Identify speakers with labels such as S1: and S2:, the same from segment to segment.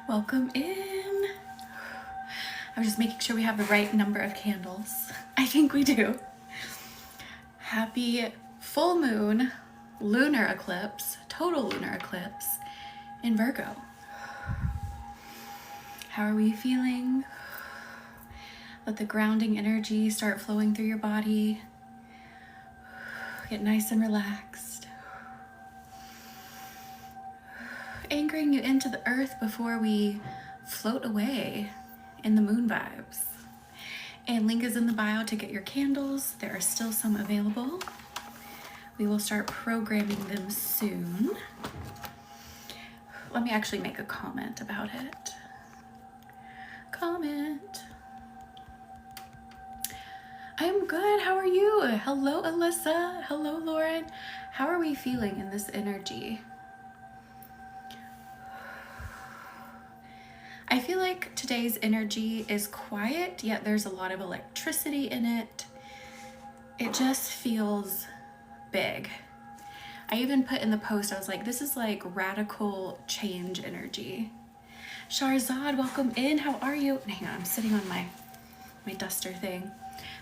S1: Welcome in. I'm just making sure we have the right number of candles. I think we do. Happy full moon, lunar eclipse, total lunar eclipse in Virgo. How are we feeling? Let the grounding energy start flowing through your body. Get nice and relaxed. Anchoring you into the earth before we float away in the moon vibes. And link is in the bio to get your candles. There are still some available. We will start programming them soon. Let me actually make a comment about it. Comment. I'm good. How are you? Hello, Alyssa. Hello, Lauren. How are we feeling in this energy? I feel like today's energy is quiet, yet there's a lot of electricity in it. It just feels big. I even put in the post, I was like, this is like radical change energy. Sharzad, welcome in. How are you? Hang on, I'm sitting on my duster thing.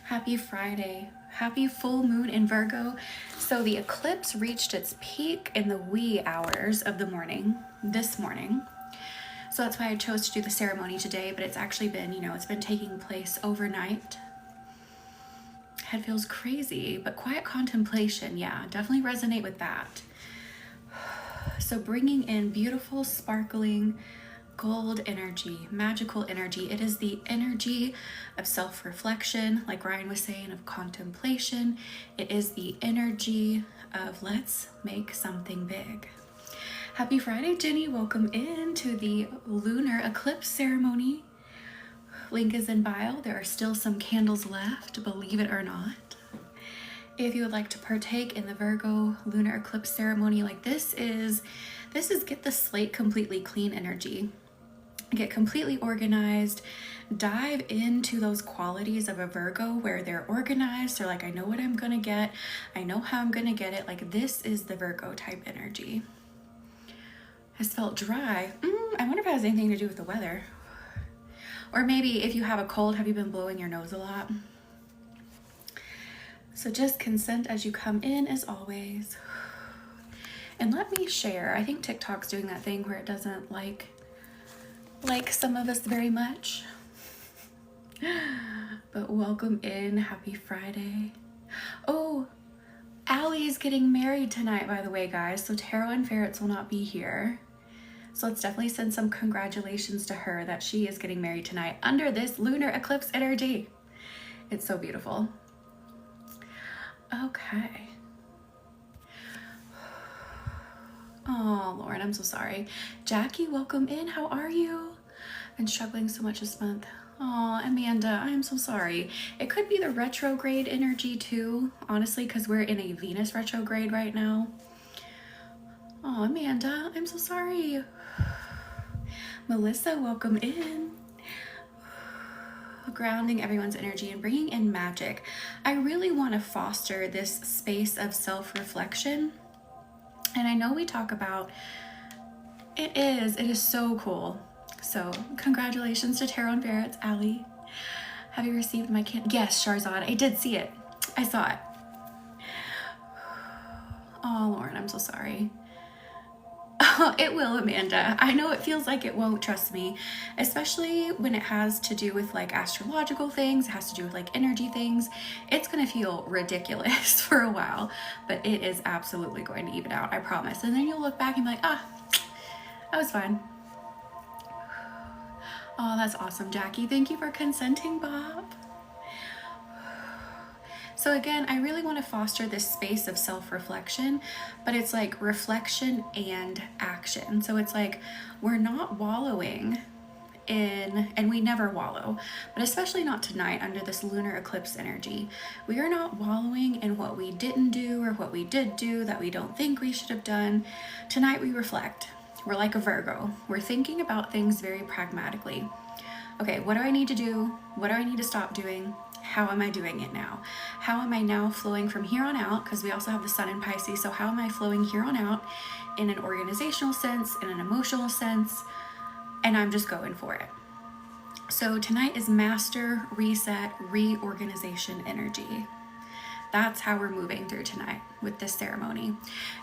S1: Happy Friday. Happy full moon in Virgo. So the eclipse reached its peak in the wee hours of the morning, this morning. So that's why I chose to do the ceremony today, but it's actually been, it's been taking place overnight. Head feels crazy, but quiet contemplation, yeah, definitely resonate with that. So bringing in beautiful, sparkling, gold energy, magical energy. It is the energy of self-reflection, like Ryan was saying, of contemplation. It is the energy of let's make something big. Happy Friday, Jenny. Welcome in to the lunar eclipse ceremony. Link is in bio. There are still some candles left, believe it or not. If you would like to partake in the Virgo lunar eclipse ceremony, like this is get the slate completely clean energy. Get completely organized. Dive into those qualities of a Virgo where they're organized. They're like, I know what I'm gonna get. I know how I'm gonna get it. Like this is the Virgo type energy. Has felt dry. I wonder if it has anything to do with the weather. Or maybe if you have a cold, have you been blowing your nose a lot? So just consent as you come in as always. And let me share. I think TikTok's doing that thing where it doesn't like some of us very much. But welcome in. Happy Friday. Oh, Allie is getting married tonight, by the way, guys. So Tarot and Ferrets will not be here. So let's definitely send some congratulations to her that she is getting married tonight under this lunar eclipse energy. It's so beautiful. Okay. Oh, Lauren, I'm so sorry. Jackie, welcome in. How are you? Been struggling so much this month. Oh, Amanda, I'm so sorry. It could be the retrograde energy too, honestly, because we're in a Venus retrograde right now. Oh, Amanda, I'm so sorry. Melissa, welcome in. Grounding everyone's energy and bringing in magic. I really want to foster this space of self-reflection. And I know we talk about, it is so cool. So congratulations to Tarot and Ferrets, Allie. Have you received my Yes, Sharzad, I did see it. I saw it. Oh, Lauren, I'm so sorry. Oh, it will, Amanda. I know it feels like it won't, trust me. Especially when it has to do with like astrological things, it has to do with like energy things. It's gonna feel ridiculous for a while, but it is absolutely going to even out, I promise. And then you'll look back and be like, that was fine. Oh, that's awesome, Jackie. Thank you for consenting, Bob. So again, I really want to foster this space of self-reflection, but it's like reflection and action. So it's like we're not wallowing in, and we never wallow, but especially not tonight under this lunar eclipse energy. We are not wallowing in what we didn't do or what we did do that we don't think we should have done. Tonight we reflect. We're like a Virgo. We're thinking about things very pragmatically. Okay, what do I need to do? What do I need to stop doing? How am I doing it now? How am I now flowing from here on out? Because we also have the sun in Pisces. So how am I flowing here on out in an organizational sense, in an emotional sense? and I'm just going for it. So tonight is master, reset, reorganization energy. That's how we're moving through tonight with this ceremony.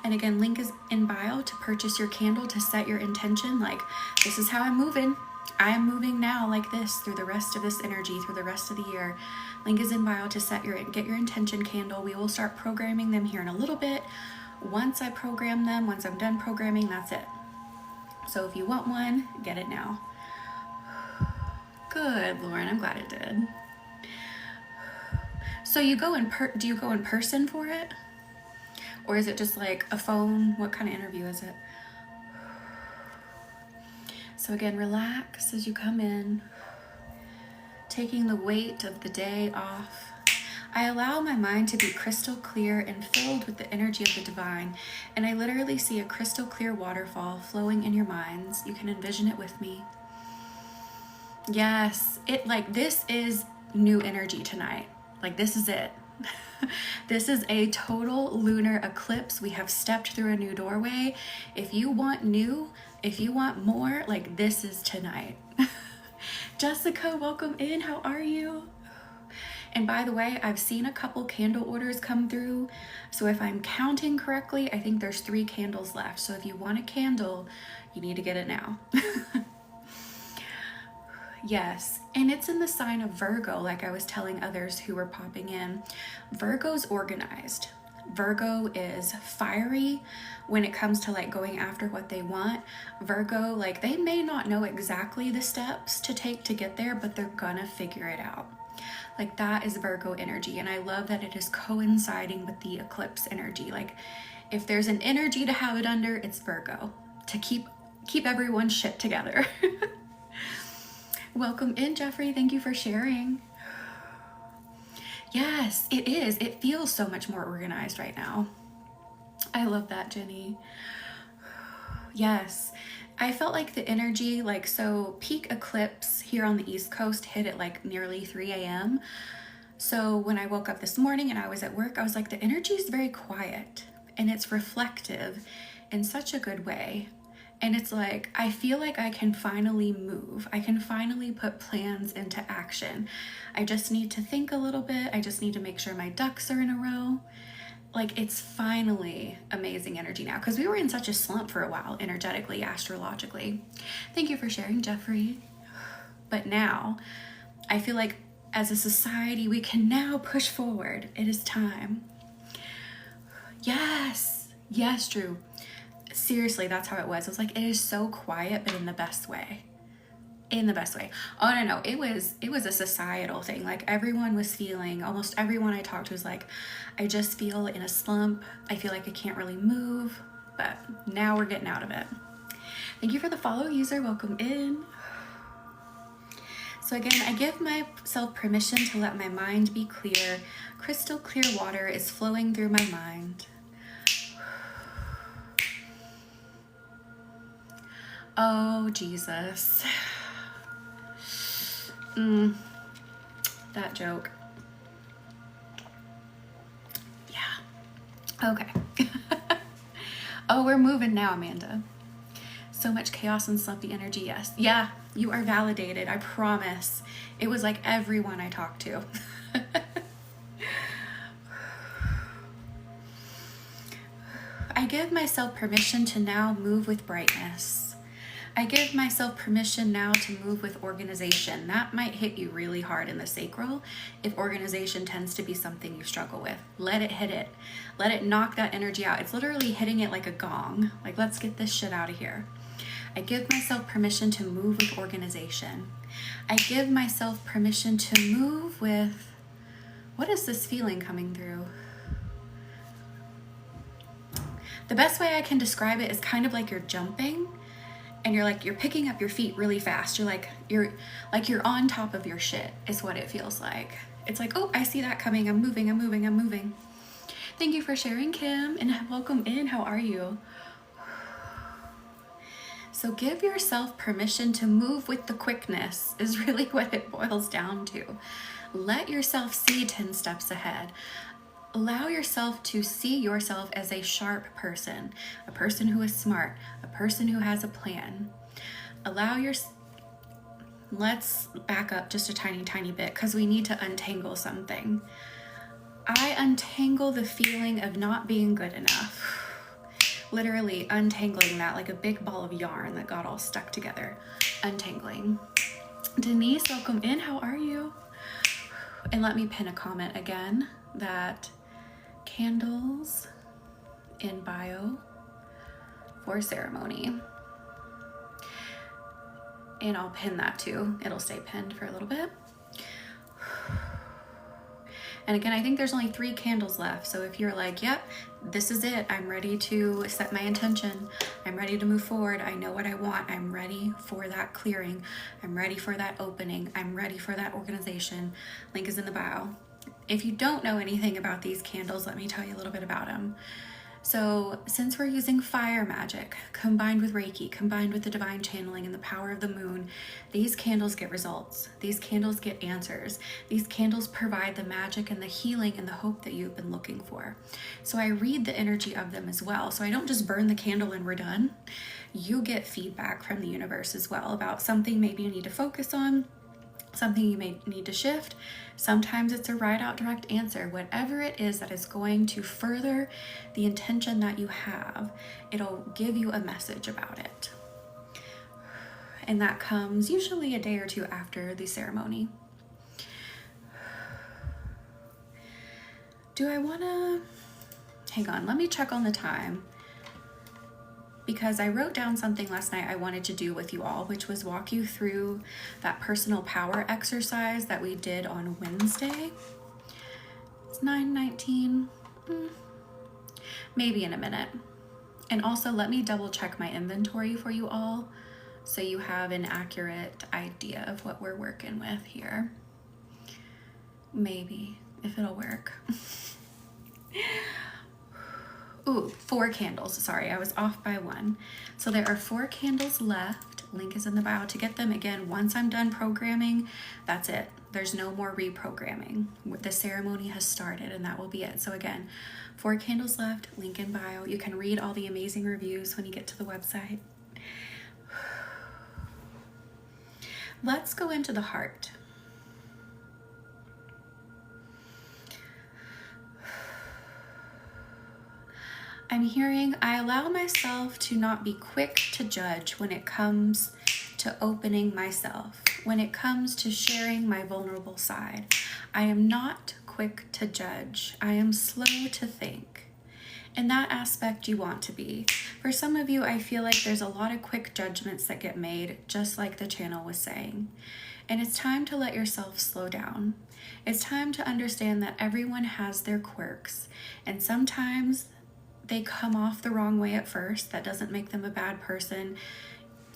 S1: And again, link is in bio to purchase your candle, to set your intention. Like, this is how I'm moving. I am moving now like this through the rest of this energy, through the rest of the year. Link is in bio to get your intention candle. We will start programming them here in a little bit. Once I program them, once I'm done programming, that's it. So if you want one, get it now. Good, Lauren, I'm glad it did. So you go do you go in person for it? Or is it just like a phone? What kind of interview is it? So again, relax as you come in, taking the weight of the day off. I allow my mind to be crystal clear and filled with the energy of the divine. And I literally see a crystal clear waterfall flowing in your minds. You can envision it with me. Yes, this is new energy tonight. Like, this is it. This is a total lunar eclipse. We have stepped through a new doorway. If you want new, if you want more, like, this is tonight. Jessica, welcome in. How are you? And by the way, I've seen a couple candle orders come through. So if I'm counting correctly, I think there's 3 candles left. So if you want a candle, you need to get it now. Yes, and it's in the sign of Virgo, like I was telling others who were popping in. Virgo's organized. Virgo is fiery when it comes to like going after what they want. Virgo, like, they may not know exactly the steps to take to get there, but they're gonna figure it out. Like, that is Virgo energy, and I love that it is coinciding with the eclipse energy. Like, if there's an energy to have it under, it's Virgo, to keep everyone's shit together. Welcome in, Jeffrey. Thank you for sharing. Yes, it is. It feels so much more organized right now. I love that, Jenny. Yes, I felt like the energy, like, so peak eclipse here on the East Coast hit at like nearly 3 a.m. So when I woke up this morning and I was at work, I was like, the energy is very quiet and it's reflective in such a good way. And it's like, I feel like I can finally move. I can finally put plans into action. I just need to think a little bit. I just need to make sure my ducks are in a row. Like, it's finally amazing energy now, because we were in such a slump for a while, energetically, astrologically. Thank you for sharing, Jeffrey. But now, I feel like as a society, we can now push forward. It is time. Yes, Drew. Seriously, that's how it was. I was like, it is so quiet, but in the best way. In the best way. Oh, no, it was a societal thing. Like, everyone was feeling, almost everyone I talked to was like, I just feel in a slump. I feel like I can't really move, but now we're getting out of it. Thank you for the follow, user. Welcome in. So again, I give myself permission to let my mind be clear. Crystal clear water is flowing through my mind. Oh, Jesus. That joke. Yeah. Okay. Oh, we're moving now, Amanda. So much chaos and slumpy energy. Yes. Yeah, you are validated. I promise. It was like everyone I talked to. I give myself permission to now move with brightness. I give myself permission now to move with organization. That might hit you really hard in the sacral if organization tends to be something you struggle with. Let it hit it. Let it knock that energy out. It's literally hitting it like a gong. Like, let's get this shit out of here. I give myself permission to move with organization. I give myself permission to move with, what is this feeling coming through? The best way I can describe it is kind of like you're jumping. And you're picking up your feet really fast. You're on top of your shit is what it feels like. It's like, oh, I see that coming. I'm moving. Thank you for sharing, Kim, and welcome in. How are you? So give yourself permission to move with the quickness is really what it boils down to. Let yourself see 10 steps ahead. Allow yourself to see yourself as a sharp person, a person who is smart, a person who has a plan. Allow yourself let's back up just a tiny bit because we need to untangle something. I untangle the feeling of not being good enough. Literally untangling that like a big ball of yarn that got all stuck together. Untangling. Denise, welcome in. How are you? And let me pin a comment again that candles in bio for ceremony. And I'll pin that too. It'll stay pinned for a little bit. And again, I think there's only 3 candles left. So if you're like, yep, this is it. I'm ready to set my intention. I'm ready to move forward. I know what I want. I'm ready for that clearing. I'm ready for that opening. I'm ready for that organization. Link is in the bio. If you don't know anything about these candles, let me tell you a little bit about them. So since we're using fire magic combined with Reiki, combined with the divine channeling and the power of the moon, these candles get results. These candles get answers. These candles provide the magic and the healing and the hope that you've been looking for. So I read the energy of them as well. So I don't just burn the candle and we're done. You get feedback from the universe as well about something maybe you need to focus on, something you may need to shift. Sometimes it's a right out direct answer. Whatever it is that is going to further the intention that you have, it'll give you a message about it. And that comes usually a day or 2 after the ceremony. Do I want to... Hang on, let me check on the time. Because I wrote down something last night I wanted to do with you all, which was walk you through that personal power exercise that we did on Wednesday. It's 9:19, maybe in a minute. And also let me double check my inventory for you all so you have an accurate idea of what we're working with here. Maybe, if it'll work. Ooh, 4 candles. Sorry, I was off by 1. So there are 4 candles left. Link is in the bio to get them. Again, once I'm done programming, that's it. There's no more reprogramming. The ceremony has started and that will be it. So again, 4 candles left. Link in bio. You can read all the amazing reviews when you get to the website. Let's go into the heart. I'm hearing, I allow myself to not be quick to judge when it comes to opening myself, when it comes to sharing my vulnerable side. I am not quick to judge. I am slow to think. In that aspect, you want to be. For some of you, I feel like there's a lot of quick judgments that get made, just like the channel was saying. And it's time to let yourself slow down. It's time to understand that everyone has their quirks, and sometimes they come off the wrong way at first. That doesn't make them a bad person.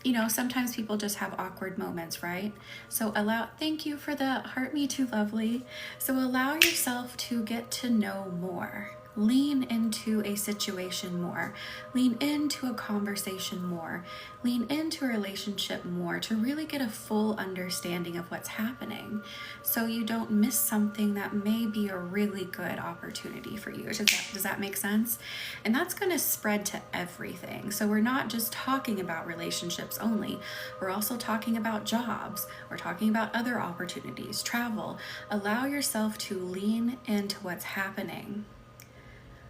S1: You know, sometimes people just have awkward moments, right? So thank you for the heart me too lovely. So allow yourself to get to know more. Lean into a situation more. Lean into a conversation more. Lean into a relationship more to really get a full understanding of what's happening so you don't miss something that may be a really good opportunity for you. Does that make sense? And that's going to spread to everything. So we're not just talking about relationships only. We're also talking about jobs. We're talking about other opportunities, travel. Allow yourself to lean into what's happening,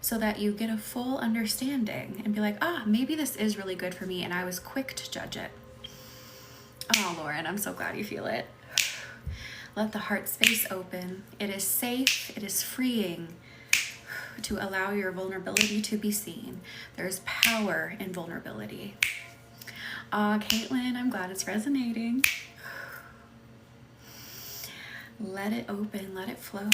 S1: so that you get a full understanding and be like, maybe this is really good for me, and I was quick to judge it. Oh, Lauren, I'm so glad you feel it. Let the heart space open. It is safe, it is freeing to allow your vulnerability to be seen. There's power in vulnerability. Caitlin, I'm glad it's resonating. Let it open, let it flow.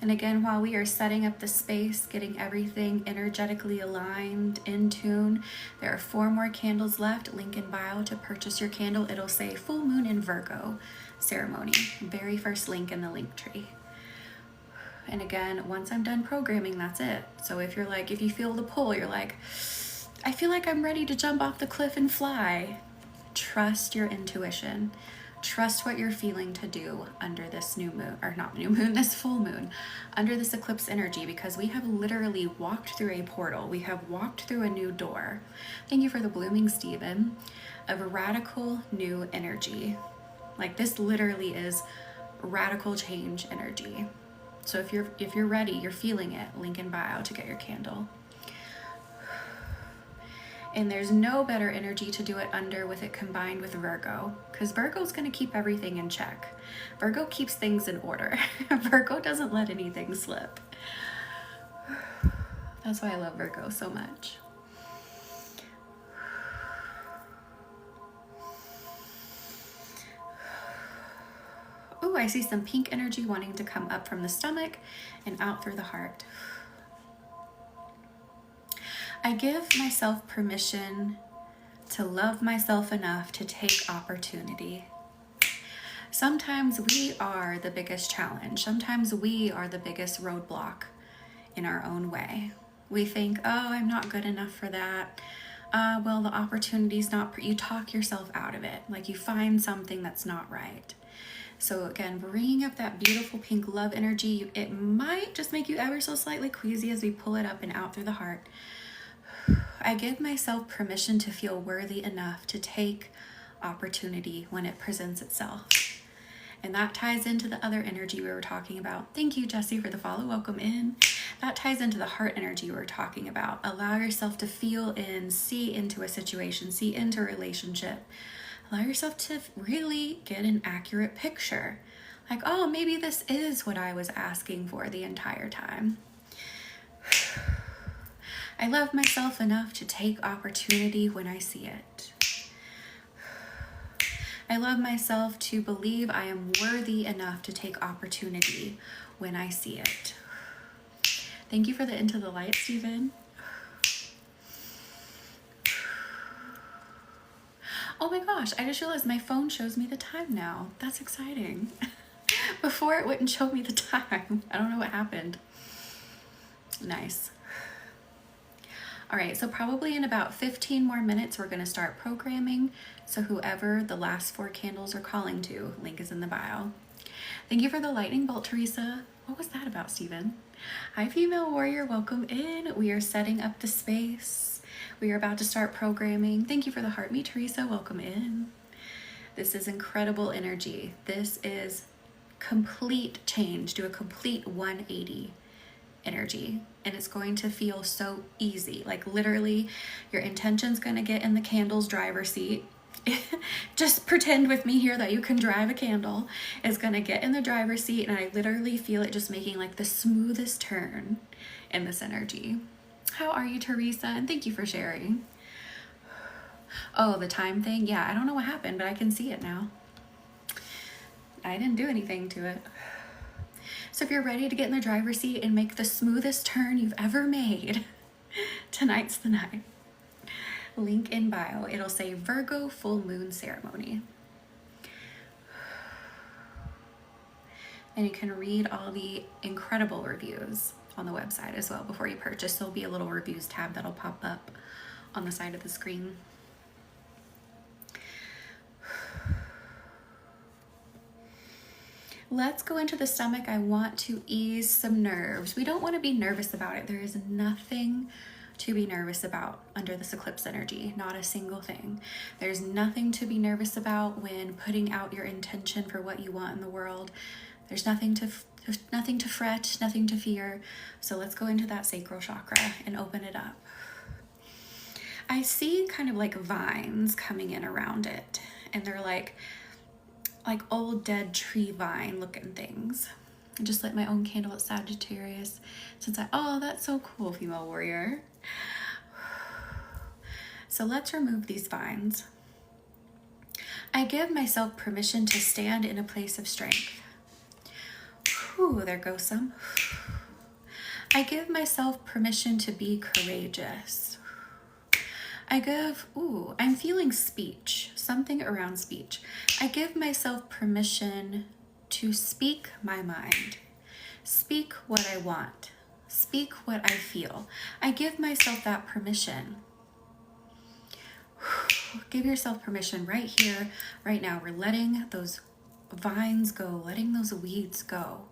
S1: And again, while we are setting up the space, getting everything energetically aligned, in tune, there are 4 more candles left. Link in bio to purchase your candle. It'll say Full Moon in Virgo ceremony. Very first link in the link tree. And again, once I'm done programming, that's it. So if you feel the pull, you're like, I feel like I'm ready to jump off the cliff and fly. Trust your intuition. Trust what you're feeling to do under this new moon, or not new moon, this full moon, under this eclipse energy, because we have literally walked through a portal. We have walked through a new door. Thank you for the blooming, Stephen, of a radical new energy. Like, this literally is radical change energy. So if you're ready, you're feeling it, link in bio to get your candle. And there's no better energy to do it under with it combined with Virgo, because Virgo's going to keep everything in check. Virgo keeps things in order. Virgo doesn't let anything slip. That's why I love Virgo so much. Ooh, I see some pink energy wanting to come up from the stomach and out through the heart. I give myself permission to love myself enough to take opportunity. Sometimes we are the biggest challenge. Sometimes we are the biggest roadblock in our own way. We think, oh, I'm not good enough for that. Well, the opportunity's not, you talk yourself out of it. Like, you find something that's not right. So again, bringing up that beautiful pink love energy, it might just make you ever so slightly queasy as we pull it up and out through the heart. I give myself permission to feel worthy enough to take opportunity when it presents itself. And that ties into the other energy we were talking about. Thank you, Jessie, for the follow. Welcome in. That ties into the heart energy we were talking about. Allow yourself to feel in, see into a situation, see into a relationship. Allow yourself to really get an accurate picture. Like, oh, maybe this is what I was asking for the entire time. I love myself enough to take opportunity when I see it. I love myself to believe I am worthy enough to take opportunity when I see it. Thank you for the Into the Light, Stephen. Oh my gosh, I just realized my phone shows me the time now. That's exciting. Before it wouldn't show me the time. I don't know what happened. Nice. All right, so probably in about 15 more minutes, we're going to start programming. So whoever the last 4 candles are calling to, link is in the bio. Thank you for the lightning bolt, Teresa. What was that about, Stephen? Hi, female warrior. Welcome in. We are setting up the space. We are about to start programming. Thank you for the heart, me, Teresa. Welcome in. This is incredible energy. This is complete change. Do a complete 180 energy, and it's going to feel so easy. Like, literally, your intention's going to get in the candle's driver's seat. Just pretend with me here that you can drive a candle. It's going to get in the driver's seat, and I literally feel it just making like the smoothest turn in this energy. How are you, Teresa? And thank you for sharing. Oh, the time thing? Yeah, I don't know what happened, but I can see it now. I didn't do anything to it. So if you're ready to get in the driver's seat and make the smoothest turn you've ever made, tonight's the night. Link in bio. It'll say Virgo full moon ceremony. And you can read all the incredible reviews on the website as well before you purchase. There'll be a little reviews tab that'll pop up on the side of the screen. Let's go into the stomach. I want to ease some nerves. We don't want to be nervous about it. There is nothing to be nervous about under this eclipse energy. Not a single thing. There's nothing to be nervous about when putting out your intention for what you want in the world. There's nothing to fret, nothing to fear. So let's go into that sacral chakra and open it up. I see kind of like vines coming in around it, and they're like old dead tree vine looking things. I just lit my own candle at Sagittarius since oh, that's so cool, female warrior. So let's remove these vines. I give myself permission to stand in a place of strength. Whew, there goes some. I give myself permission to be courageous. I'm feeling speech, something around speech. I give myself permission to speak my mind, speak what I want, speak what I feel. I give myself that permission. Give yourself permission right here, right now. We're letting those vines go, letting those weeds go.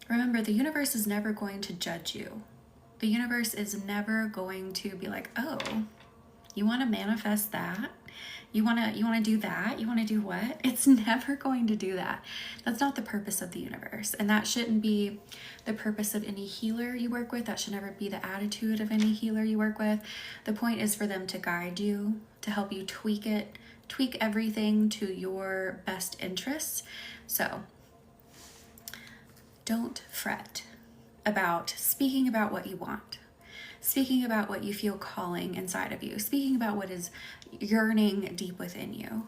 S1: Remember, the universe is never going to judge you. The universe is never going to be like, oh, you want to manifest that? You want to do that? You want to do what? It's never going to do that. That's not the purpose of the universe. And that shouldn't be the purpose of any healer you work with. That should never be the attitude of any healer you work with. The point is for them to guide you, to help you tweak everything to your best interests. So don't fret about speaking about what you want, speaking about what you feel calling inside of you, speaking about what is yearning deep within you,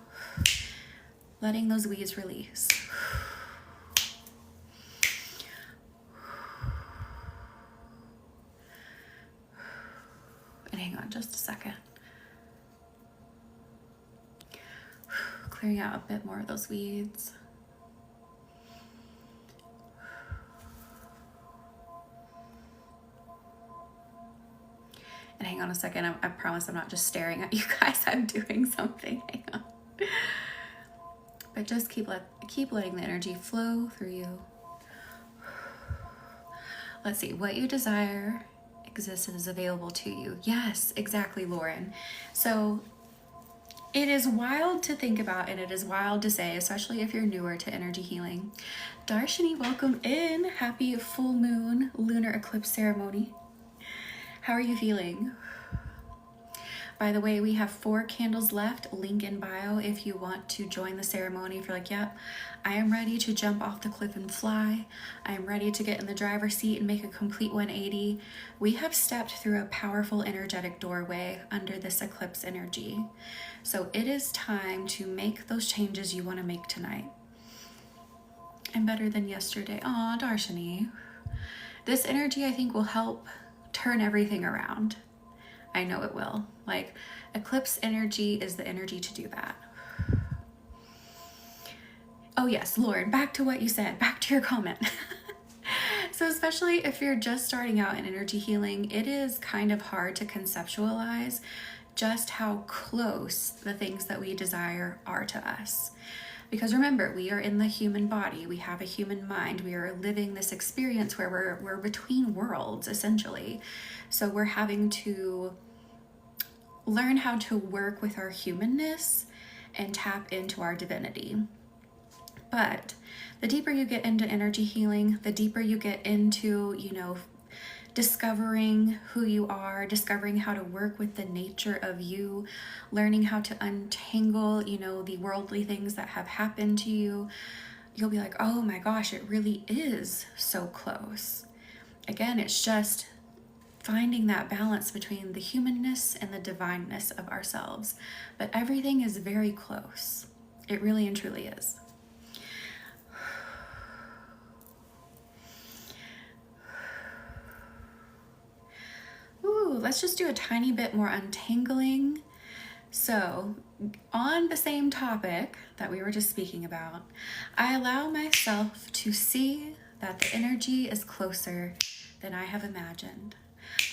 S1: letting those weeds release. And hang on just a second. Clearing out a bit more of those weeds. And hang on a second, I promise I'm not just staring at you guys, I'm doing something, hang on. But just keep letting the energy flow through you. Let's see, what you desire exists and is available to you. Yes, exactly, Lauren. So it is wild to think about, and it is wild to say, especially if you're newer to energy healing. Darshini, welcome in. Happy full moon lunar eclipse ceremony. How are you feeling? By the way, we have 4 candles left. Link in bio if you want to join the ceremony. If you're like, yep, I am ready to jump off the cliff and fly. I am ready to get in the driver's seat and make a complete 180. We have stepped through a powerful energetic doorway under this eclipse energy. So it is time to make those changes you want to make tonight. I'm better than yesterday. Aw, Darshini. This energy, I think, will help turn everything around. I know it will. Like, eclipse energy is the energy to do that. Oh yes, Lauren, back to what you said, back to your comment. So especially if you're just starting out in energy healing, it is kind of hard to conceptualize just how close the things that we desire are to us. Because remember, we are in the human body, we have a human mind, we are living this experience where we're between worlds, essentially. So we're having to learn how to work with our humanness and tap into our divinity. But the deeper you get into energy healing, the deeper you get into, discovering who you are, discovering how to work with the nature of you, learning how to untangle, the worldly things that have happened to you, you'll be like, oh my gosh, it really is so close. Again, it's just finding that balance between the humanness and the divineness of ourselves. But everything is very close. It really and truly is. Ooh, let's just do a tiny bit more untangling. So, on the same topic that we were just speaking about, I allow myself to see that the energy is closer than I have imagined.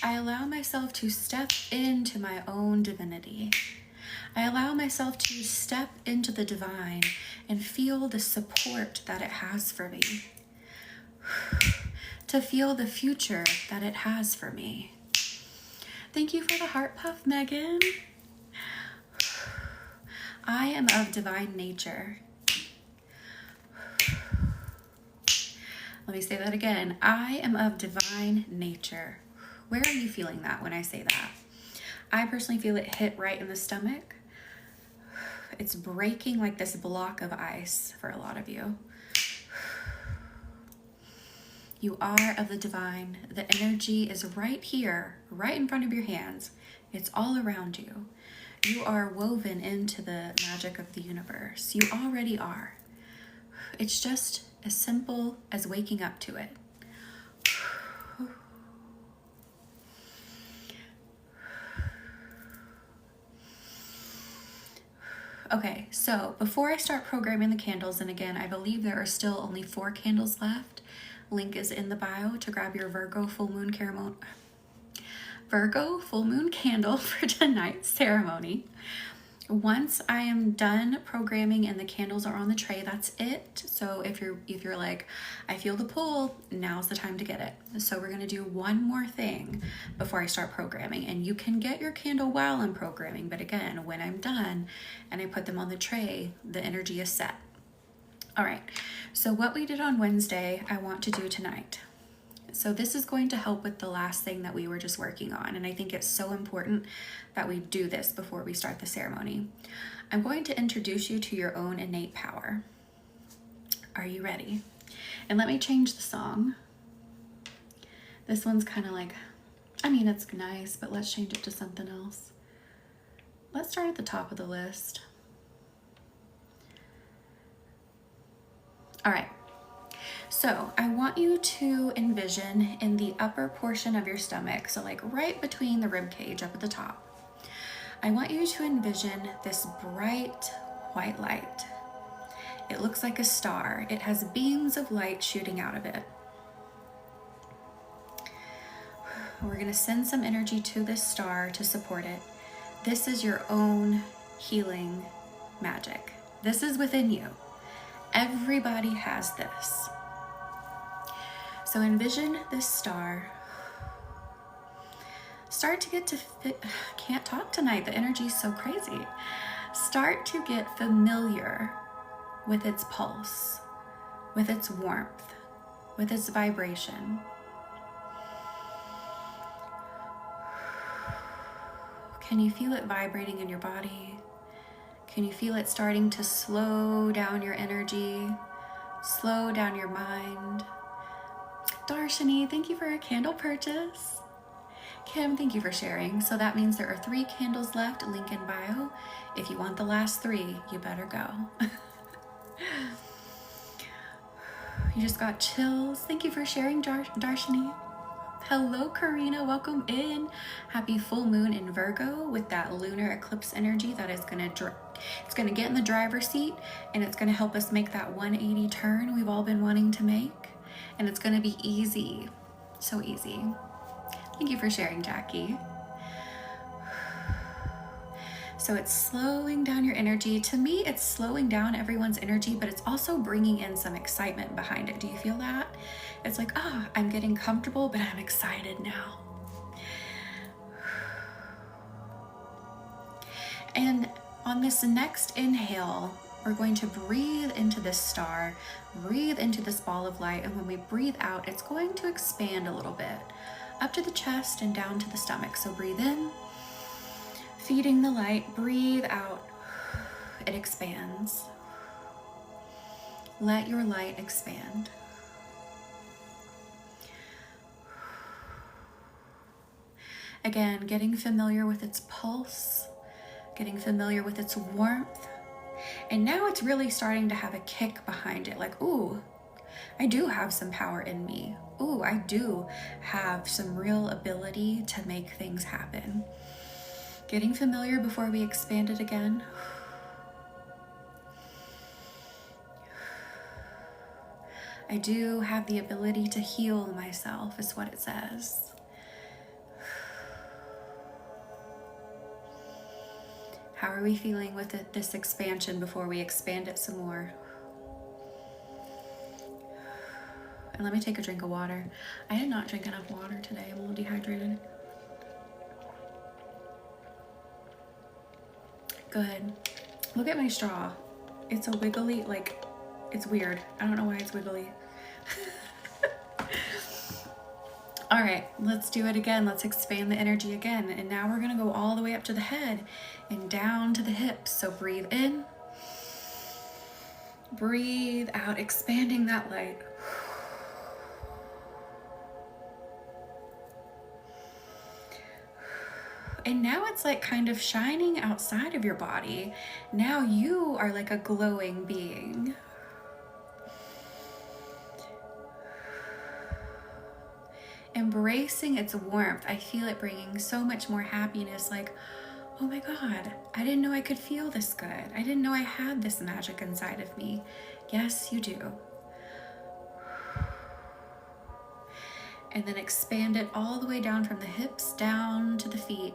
S1: I allow myself to step into my own divinity. I allow myself to step into the divine and feel the support that it has for me. To feel the future that it has for me. Thank you for the heart puff, Megan. I am of divine nature. Let me say that again. I am of divine nature. Where are you feeling that when I say that? I personally feel it hit right in the stomach. It's breaking like this block of ice for a lot of you. You are of the divine. The energy is right here, right in front of your hands. It's all around you. You are woven into the magic of the universe. You already are. It's just as simple as waking up to it. Okay, so before I start programming the candles, and again, I believe there are still only 4 candles left. Link is in the bio to grab your Virgo full moon Virgo full moon candle for tonight's ceremony. Once I am done programming and the candles are on the tray, that's it. So if you're like, I feel the pull, now's the time to get it. So we're gonna do one more thing before I start programming, and you can get your candle while I'm programming, but again, when I'm done and I put them on the tray, the energy is set. All right, so what we did on Wednesday, I want to do tonight. So this is going to help with the last thing that we were just working on, and I think it's so important that we do this before we start the ceremony. I'm going to introduce you to your own innate power. Are you ready? And let me change the song. This one's kind of like, I mean, it's nice, but let's change it to something else. Let's start at the top of the list. All right. So I want you to envision in the upper portion of your stomach, so like right between the rib cage up at the top, I want you to envision this bright white light. It looks like a star. It has beams of light shooting out of it. We're going to send some energy to this star to support it. This is your own healing magic. This is within you. Everybody has this. So envision this star. Start to get to can't talk tonight. The energy is so crazy. Start to get familiar with its pulse, with its warmth, with its vibration. Can you feel it vibrating in your body? Can you feel it starting to slow down your energy, slow down your mind? Darshini, thank you for a candle purchase. Kim, thank you for sharing. So that means there are 3 candles left, link in bio. If you want the last 3, you better go. You just got chills. Thank you for sharing, Darshini. Hello, Karina, welcome in. Happy full moon in Virgo with that lunar eclipse energy that is it's gonna get in the driver's seat, and it's gonna help us make that 180 turn we've all been wanting to make. And it's gonna be easy, so easy. Thank you for sharing, Jackie. So it's slowing down your energy. To me, it's slowing down everyone's energy, but it's also bringing in some excitement behind it. Do you feel that? It's like, I'm getting comfortable, but I'm excited now. And on this next inhale, we're going to breathe into this star, breathe into this ball of light, and when we breathe out, it's going to expand a little bit, up to the chest and down to the stomach. So breathe in, feeding the light, breathe out, it expands. Let your light expand. Again, getting familiar with its pulse, getting familiar with its warmth. And now it's really starting to have a kick behind it, like, ooh, I do have some power in me. Ooh, I do have some real ability to make things happen. Getting familiar before we expand it again. I do have the ability to heal myself, is what it says. How are we feeling with this expansion before we expand it some more? And let me take a drink of water. I did not drink enough water today. I'm a little dehydrated. Good. Look at my straw. It's a wiggly, like, it's weird. I don't know why it's wiggly. All right, let's do it again. Let's expand the energy again. And now we're gonna go all the way up to the head and down to the hips. So breathe in, breathe out, expanding that light. And now it's like kind of shining outside of your body. Now you are like a glowing being. Embracing its warmth. I feel it bringing so much more happiness, like, oh my God, I didn't know I could feel this good. I didn't know I had this magic inside of me. Yes, you do. And then expand it all the way down from the hips down to the feet.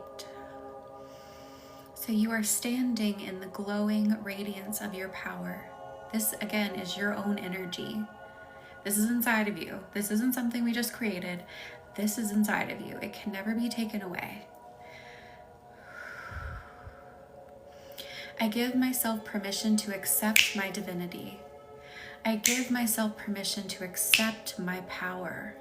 S1: So you are standing in the glowing radiance of your power. This, again, is your own energy. This is inside of you. This isn't something we just created. This is inside of you. It can never be taken away. I give myself permission to accept my divinity. I give myself permission to accept my power.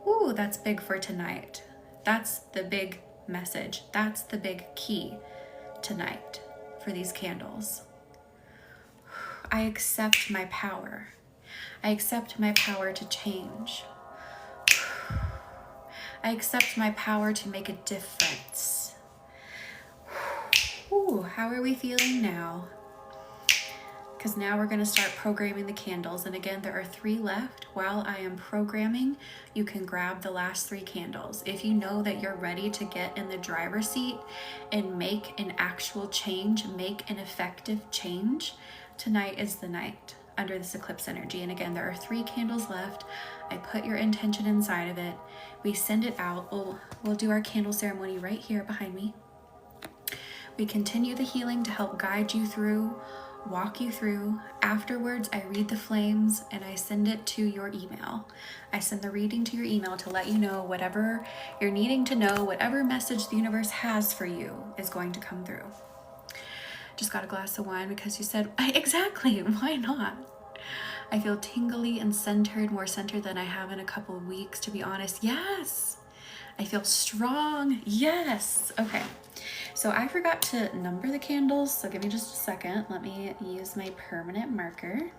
S1: Ooh, that's big for tonight. That's the big message. That's the big key tonight for these candles. I accept my power. I accept my power to change. I accept my power to make a difference. Ooh, how are we feeling now? Because now we're going to start programming the candles. And again, there are 3 left. While I am programming, you can grab the last 3 candles. If you know that you're ready to get in the driver's seat and make an actual change, make an effective change, tonight is the night under this eclipse energy. And again, there are 3 candles left. I put your intention inside of it. We send it out. We'll do our candle ceremony right here behind me. We continue the healing to help guide you through, walk you through. Afterwards, I read the flames and I send it to your email. I send the reading to your email to let you know whatever you're needing to know, whatever message the universe has for you is going to come through. Just got a glass of wine because you said, exactly, why not? I feel tingly and centered, more centered than I have in a couple of weeks, to be honest. Yes. I feel strong. Yes. Okay. So I forgot to number the candles. So give me just a second. Let me use my permanent marker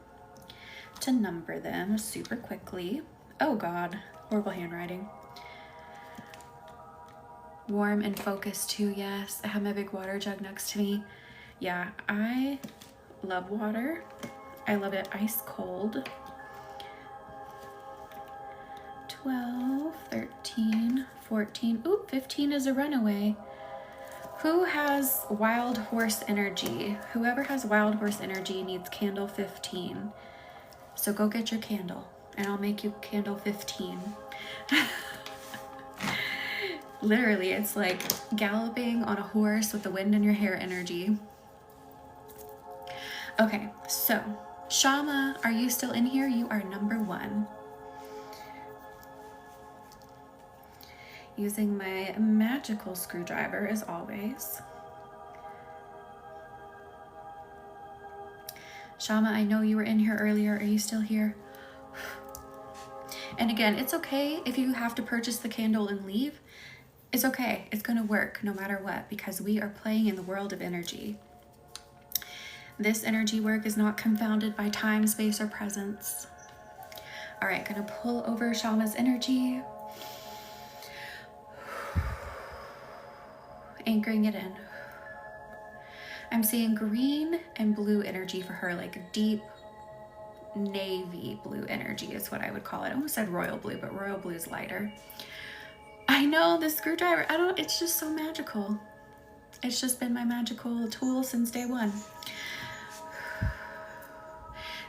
S1: to number them super quickly. Oh God, horrible handwriting. Warm and focused too. Yes. I have my big water jug next to me. Yeah, I love water. I love it ice cold. 12, 13, 14. Ooh, 15 is a runaway. Who has wild horse energy? Whoever has wild horse energy needs candle 15. So go get your candle and I'll make you candle 15. Literally, it's like galloping on a horse with the wind in your hair energy. Okay, so Shama, are you still in here? You are number 1. Using my magical screwdriver as always. Shama, I know you were in here earlier. Are you still here? And again, it's okay if you have to purchase the candle and leave. It's okay. It's going to work no matter what, because we are playing in the world of energy. This energy work is not confounded by time, space, or presence. All right, going to pull over Shama's energy. Anchoring it in. I'm seeing green and blue energy for her, like deep navy blue energy is what I would call it. I almost said royal blue, but royal blue is lighter. I know, the screwdriver, it's just so magical. It's just been my magical tool since day 1.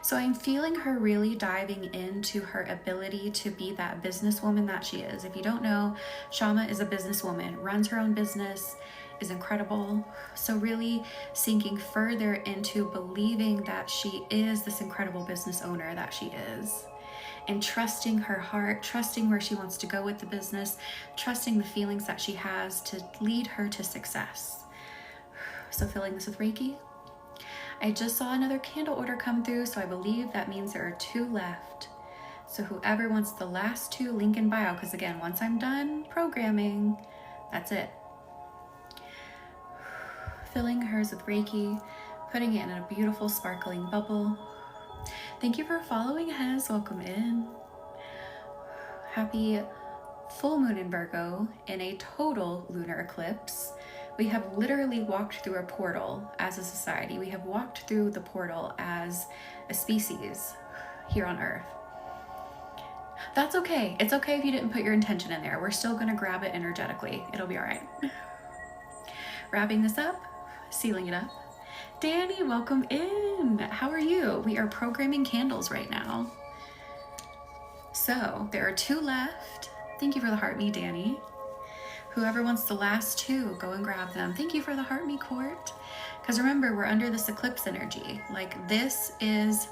S1: So I'm feeling her really diving into her ability to be that businesswoman that she is. If you don't know, Shama is a businesswoman, runs her own business, is incredible. So really sinking further into believing that she is this incredible business owner that she is. And trusting her heart, trusting where she wants to go with the business, trusting the feelings that she has to lead her to success. So filling this with Reiki. I just saw another candle order come through, so I believe that means there are 2 left. So whoever wants the last 2, link in bio, because again, once I'm done programming, that's it. Filling hers with Reiki, putting it in a beautiful sparkling bubble. Thank you for following, Hez. Welcome in. Happy full moon in Virgo in a total lunar eclipse. We have literally walked through a portal as a society. We have walked through the portal as a species here on Earth. That's okay. It's okay if you didn't put your intention in there. We're still going to grab it energetically. It'll be all right. Wrapping this up, sealing it up. Danny, welcome in. How are you? We are programming candles right now. So there are 2 left. Thank you for the heart me, Danny. Whoever wants the last 2, go and grab them. Thank you for the heart me, Court. Because remember, we're under this eclipse energy. Like, this is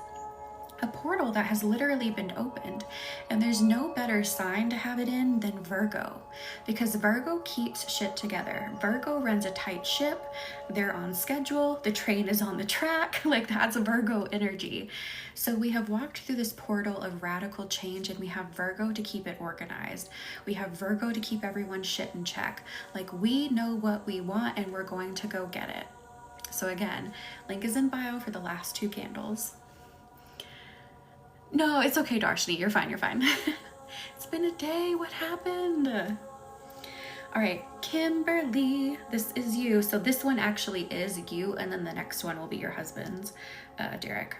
S1: a portal that has literally been opened, and there's no better sign to have it in than Virgo, because Virgo keeps shit together. Virgo runs a tight ship. They're on schedule. The train is on the track. Like, that's Virgo energy. So we have walked through this portal of radical change, and we have Virgo to keep it organized. We have Virgo to keep everyone's shit in check. Like, we know what we want, and we're going to go get it. So again, link is in bio for the last 2 candles. No, it's okay, Darshini. You're fine. You're fine. It's been a day. What happened? All right, Kimberly, this is you. So this one actually is you, and then the next one will be your husband's, Derek.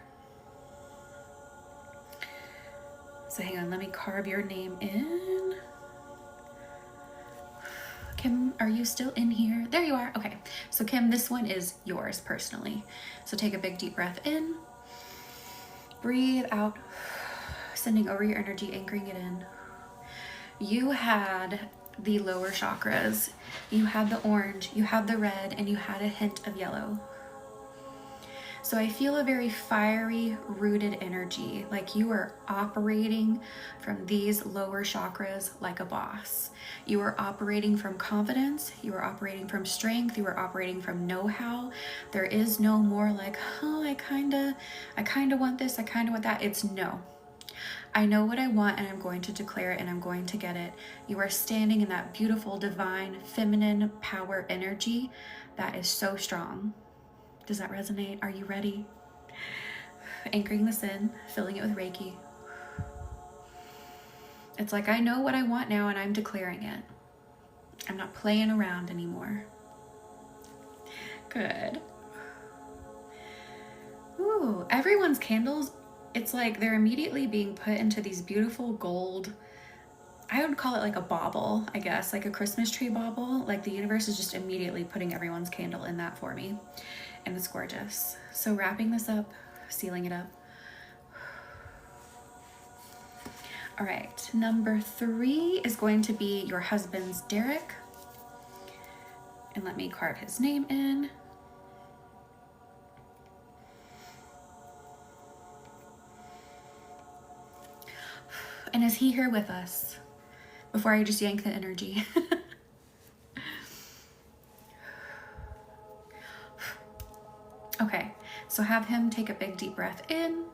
S1: So hang on, let me carve your name in. Kim, are you still in here? There you are. Okay, so Kim, this one is yours personally. So take a big deep breath in. Breathe out, sending over your energy, anchoring it in. You had the lower chakras. You had the orange, you had the red, and you had a hint of yellow. So I feel a very fiery, rooted energy, like you are operating from these lower chakras like a boss. You are operating from confidence, you are operating from strength, you are operating from know-how. There is no more like, oh, I kinda want this, I kinda want that. It's no. I know what I want, and I'm going to declare it, and I'm going to get it. You are standing in that beautiful, divine, feminine power energy that is so strong. Does that resonate? Are you ready? Anchoring this in, filling it with Reiki. It's like, I know what I want now, and I'm declaring it. I'm not playing around anymore. Good. Ooh, everyone's candles, it's like they're immediately being put into these beautiful gold, I would call it like a bauble, I guess, like a Christmas tree bauble. Like the universe is just immediately putting everyone's candle in that for me. And it's gorgeous. So wrapping this up, sealing it up. All right, number 3 is going to be your husband's Derek. And let me carve his name in. And is he here with us? Before I just yank the energy. Okay, so have him take a big deep breath in.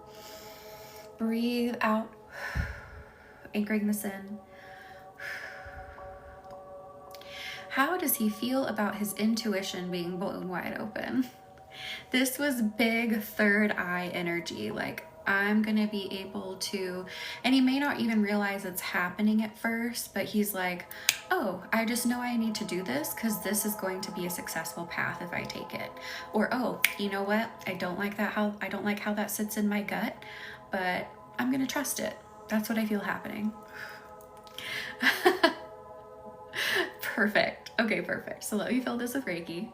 S1: Breathe out. Anchoring this in. How does he feel about his intuition being blown wide open? This was big third eye energy. Like, I'm gonna be able to, and he may not even realize it's happening at first, but he's like, oh, I just know I need to do this because this is going to be a successful path if I take it. Or, oh, you know what? I don't like how that sits in my gut, but I'm gonna trust it. That's what I feel happening. Perfect. Okay, perfect. So let me fill this with Reiki.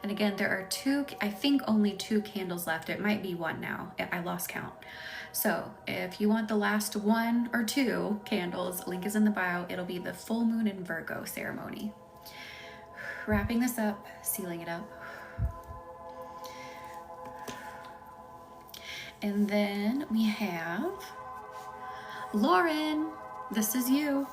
S1: And again, there are 2, I think only 2 candles left. It might be 1 now. I lost count. So if you want the last 1 or 2 candles, link is in the bio. It'll be the full moon in Virgo ceremony. Wrapping this up, sealing it up. And then we have Lauren. This is you.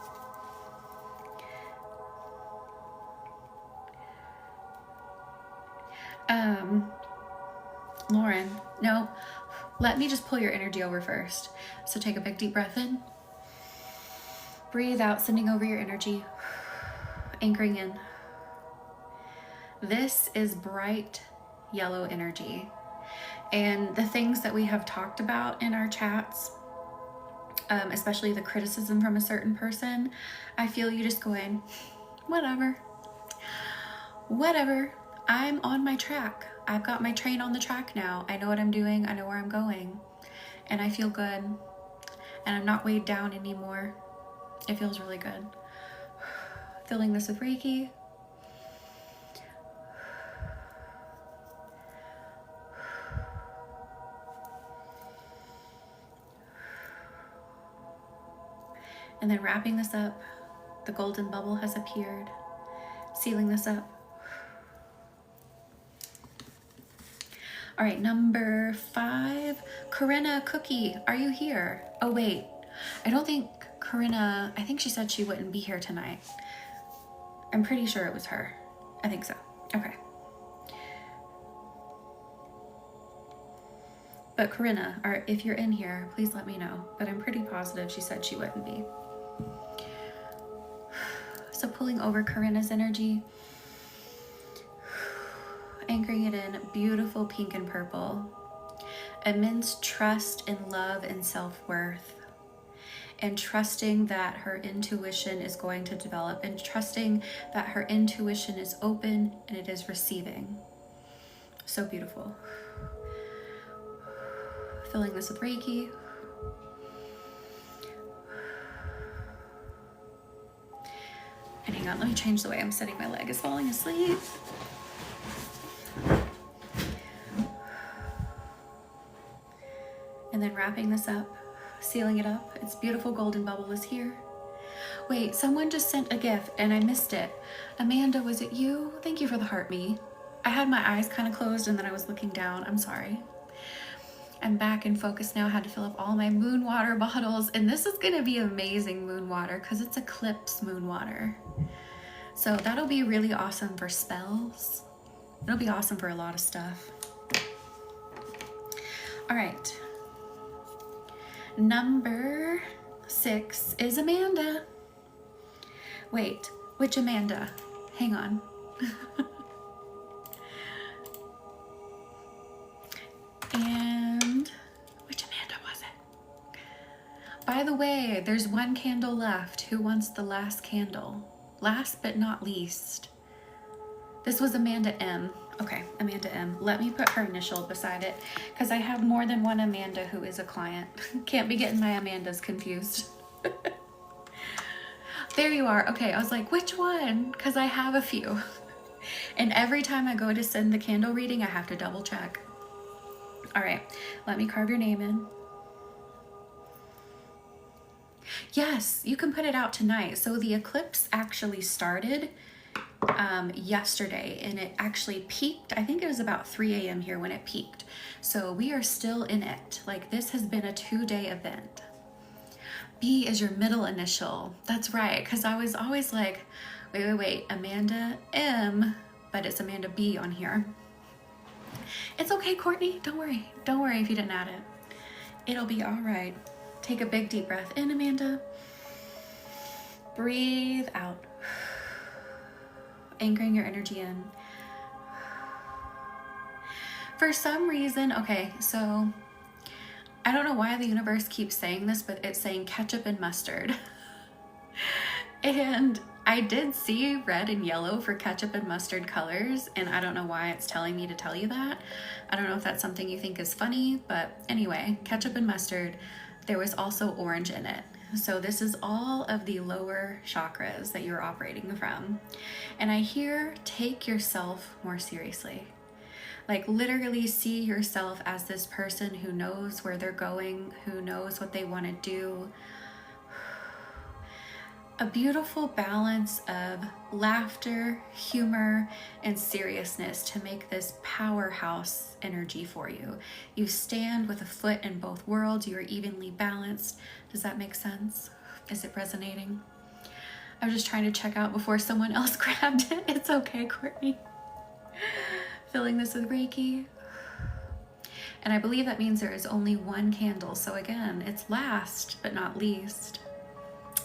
S1: Lauren, no, let me just pull your energy over first. So take a big deep breath in. Breathe out, sending over your energy. Anchoring in. This is bright yellow energy. And the things that we have talked about in our chats, especially the criticism from a certain person, I feel you just going, whatever. I'm on my track. I've got my train on the track now. I know what I'm doing. I know where I'm going. And I feel good. And I'm not weighed down anymore. It feels really good. Filling this with Reiki. And then wrapping this up, the golden bubble has appeared, sealing this up. All right, number 5, Corinna Cookie, are you here? Oh wait, I don't think Corinna, I think she said she wouldn't be here tonight. I'm pretty sure it was her. I think so. Okay. But Corinna, or if you're in here, please let me know. But I'm pretty positive she said she wouldn't be. So pulling over Corinna's energy, anchoring it in beautiful pink and purple. Immense trust and love and self-worth. And trusting that her intuition is going to develop, and trusting that her intuition is open and it is receiving. So beautiful. Filling this with Reiki. And hang on, let me change the way I'm sitting. My leg is falling asleep. And then wrapping this up, sealing it up. Its beautiful golden bubble is here. Wait, someone just sent a gift and I missed it. Amanda, was it you? Thank you for the heart me. I had my eyes kind of closed and then I was looking down. I'm sorry. I'm back in focus now. Had to fill up all my moon water bottles, and this is gonna be amazing moon water because it's Eclipse moon water. So that'll be really awesome for spells. It'll be awesome for a lot of stuff. All right. Number 6 is Amanda. Wait, which Amanda? Hang on. And which Amanda was it? By the way, there's one candle left. Who wants the last candle? Last but not least. This was Amanda M. Okay, Amanda M. Let me put her initial beside it because I have more than one Amanda who is a client. Can't be getting my Amandas confused. There you are. Okay, I was like, which one? Because I have a few. And every time I go to send the candle reading, I have to double check. All right, let me carve your name in. Yes, you can put it out tonight. So the eclipse actually started yesterday, and it actually peaked. I think it was about 3 a.m. here when it peaked. So we are still in it. Like, this has been a 2-day event. B is your middle initial. That's right, because I was always like, wait, Amanda M, but it's Amanda B on here. It's okay, Courtney. Don't worry. Don't worry if you didn't add it. It'll be all right. Take a big deep breath in, Amanda. Breathe out. Anchoring your energy in. For some reason, okay, so I don't know why the universe keeps saying this, but it's saying ketchup and mustard. And I did see red and yellow for ketchup and mustard colors, and I don't know why it's telling me to tell you that. I don't know if that's something you think is funny, but anyway, ketchup and mustard. There was also orange in it. So this is all of the lower chakras that you're operating from. And I hear, take yourself more seriously. Like, literally see yourself as this person who knows where they're going, who knows what they want to do. A beautiful balance of laughter, humor, and seriousness to make this powerhouse energy for you. You stand with a foot in both worlds. You are evenly balanced. Does that make sense? Is it resonating? I was just trying to check out before someone else grabbed it. It's okay, Courtney. Filling this with Reiki. And I believe that means there is only one candle. So again, it's last but not least.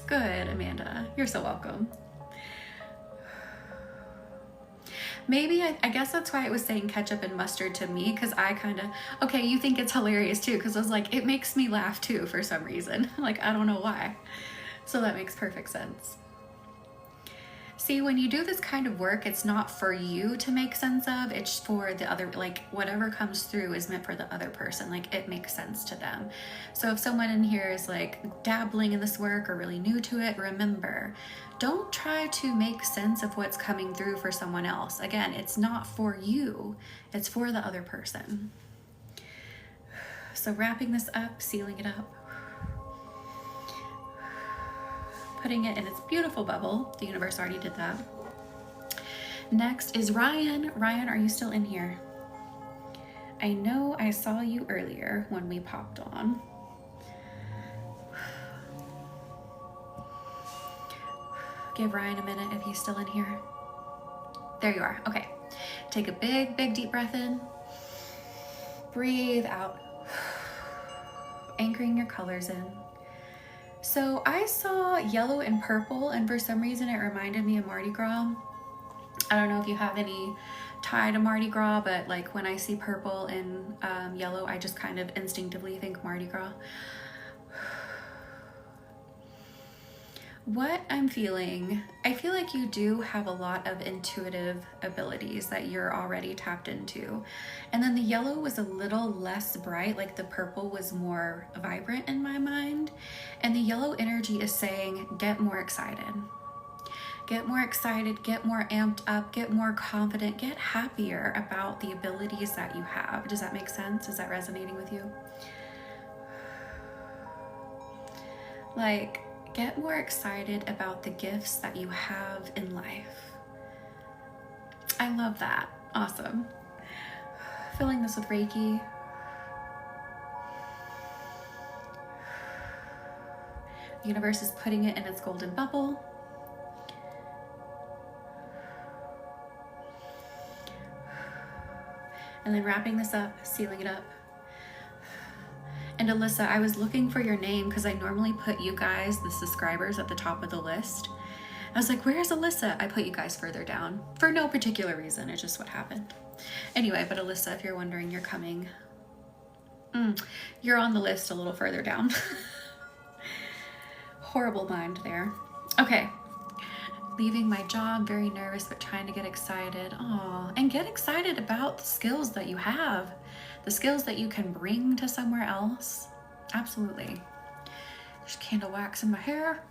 S1: Good, Amanda. You're so welcome. Maybe, I guess that's why it was saying ketchup and mustard to me, because I kind of, okay, you think it's hilarious too, because I was like, it makes me laugh too for some reason. Like, I don't know why. So that makes perfect sense. See, when you do this kind of work, it's not for you to make sense of, it's for the other, like whatever comes through is meant for the other person, like it makes sense to them. So if someone in here is like dabbling in this work or really new to it, remember, don't try to make sense of what's coming through for someone else. Again, it's not for you, it's for the other person. So wrapping this up, sealing it up. putting it in its beautiful bubble. The universe already did that. Next is Ryan. Ryan, are you still in here? I know I saw you earlier when we popped on. Give Ryan a minute if he's still in here. There you are. Okay. Take a big, big deep breath in. Breathe out. Anchoring your colors in. So I saw yellow and purple, and for some reason it reminded me of Mardi Gras. I don't know if you have any tie to Mardi Gras, but like when I see purple and yellow, I just kind of instinctively think Mardi Gras. What I'm feeling, I feel like you do have a lot of intuitive abilities that you're already tapped into. And then the yellow was a little less bright, like the purple was more vibrant in my mind. And the yellow energy is saying, get more excited. Get more excited, get more amped up, get more confident, get happier about the abilities that you have. Does that make sense? Is that resonating with you? Like, get more excited about the gifts that you have in life. I love that. Awesome. Filling this with Reiki. The universe is putting it in its golden bubble. And then wrapping this up, sealing it up. And Alyssa, I was looking for your name because I normally put you guys, the subscribers, at the top of the list. I was like, where's Alyssa? I put you guys further down for no particular reason. It's just what happened. Anyway, but Alyssa, if you're wondering, you're coming. You're on the list a little further down. Horrible mind there. Okay. Leaving my job, very nervous, but trying to get excited. Aw, and get excited about the skills that you have. The skills that you can bring to somewhere else. Absolutely. There's candle wax in my hair.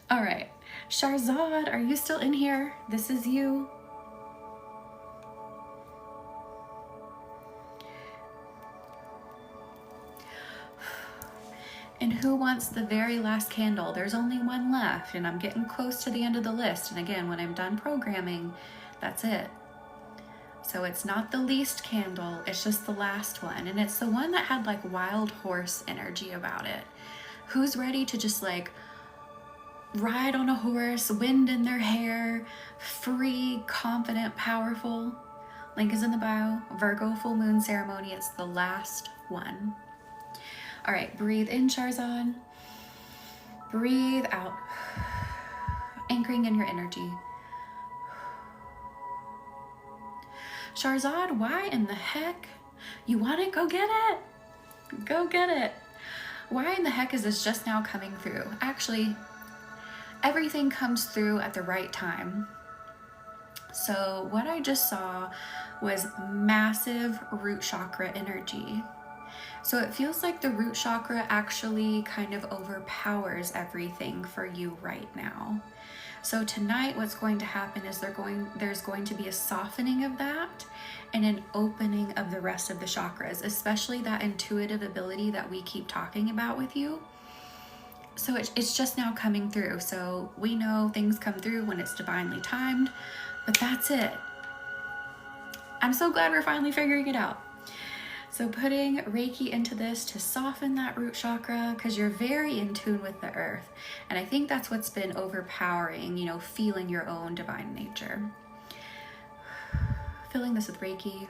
S1: All right. Sharzad, are you still in here? This is you. And who wants the very last candle? There's only one left, and I'm getting close to the end of the list. And again, when I'm done programming, that's it. So it's not the least candle, it's just the last one. And it's the one that had like wild horse energy about it. Who's ready to just like ride on a horse, wind in their hair, free, confident, powerful? Link is in the bio. Virgo full moon ceremony. It's the last one. All right, breathe in, Sharzad. Breathe out. Anchoring in your energy. Sharzad, why in the heck? You want it? Go get it. Go get it. Why in the heck is this just now coming through? Actually, everything comes through at the right time. So what I just saw was massive root chakra energy. So it feels like the root chakra actually kind of overpowers everything for you right now. So tonight what's going to happen is there's going to be a softening of that and an opening of the rest of the chakras, especially that intuitive ability that we keep talking about with you. So it's just now coming through. So we know things come through when it's divinely timed, but that's it. I'm so glad we're finally figuring it out. So putting Reiki into this to soften that root chakra, because you're very in tune with the earth. And I think that's what's been overpowering, you know, feeling your own divine nature. Filling this with Reiki.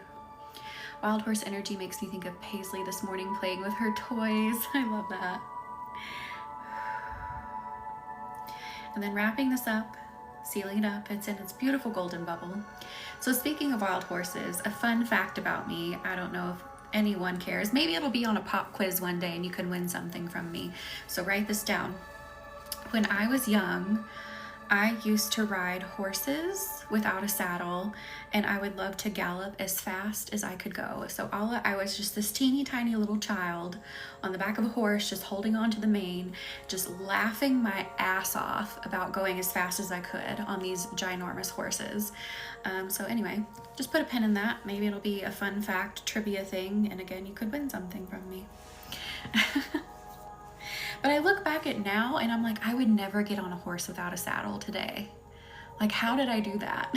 S1: Wild horse energy makes me think of Paisley this morning playing with her toys. I love that. And then wrapping this up, sealing it up. It's in its beautiful golden bubble. So speaking of wild horses, a fun fact about me, I don't know if anyone cares. Maybe it'll be on a pop quiz one day and you can win something from me. So write this down. When I was young, I used to ride horses without a saddle, and I would love to gallop as fast as I could go. So I was just this teeny tiny little child on the back of a horse, just holding on to the mane, just laughing my ass off about going as fast as I could on these ginormous horses. So anyway, just put a pin in that. Maybe it'll be a fun fact trivia thing, and again, you could win something from me. But I look back at now and I'm like, I would never get on a horse without a saddle today. Like, how did I do that?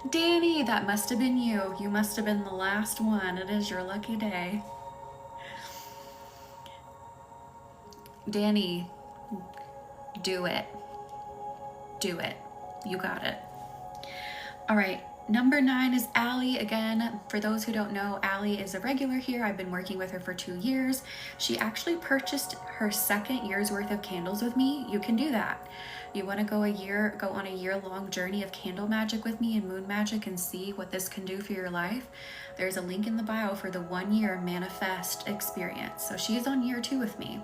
S1: Danny, that must have been you. You must have been the last one. It is your lucky day. Danny, do it. Do it. You got it. All right. Number 9 is Allie. Again, for those who don't know, Allie is a regular here. I've been working with her for 2 years. She actually purchased her 2nd year's worth of candles with me. You can do that. You want to go on a year-long journey of candle magic with me and moon magic and see what this can do for your life. There's a link in the bio for the 1-year manifest experience. So she's on year 2 with me.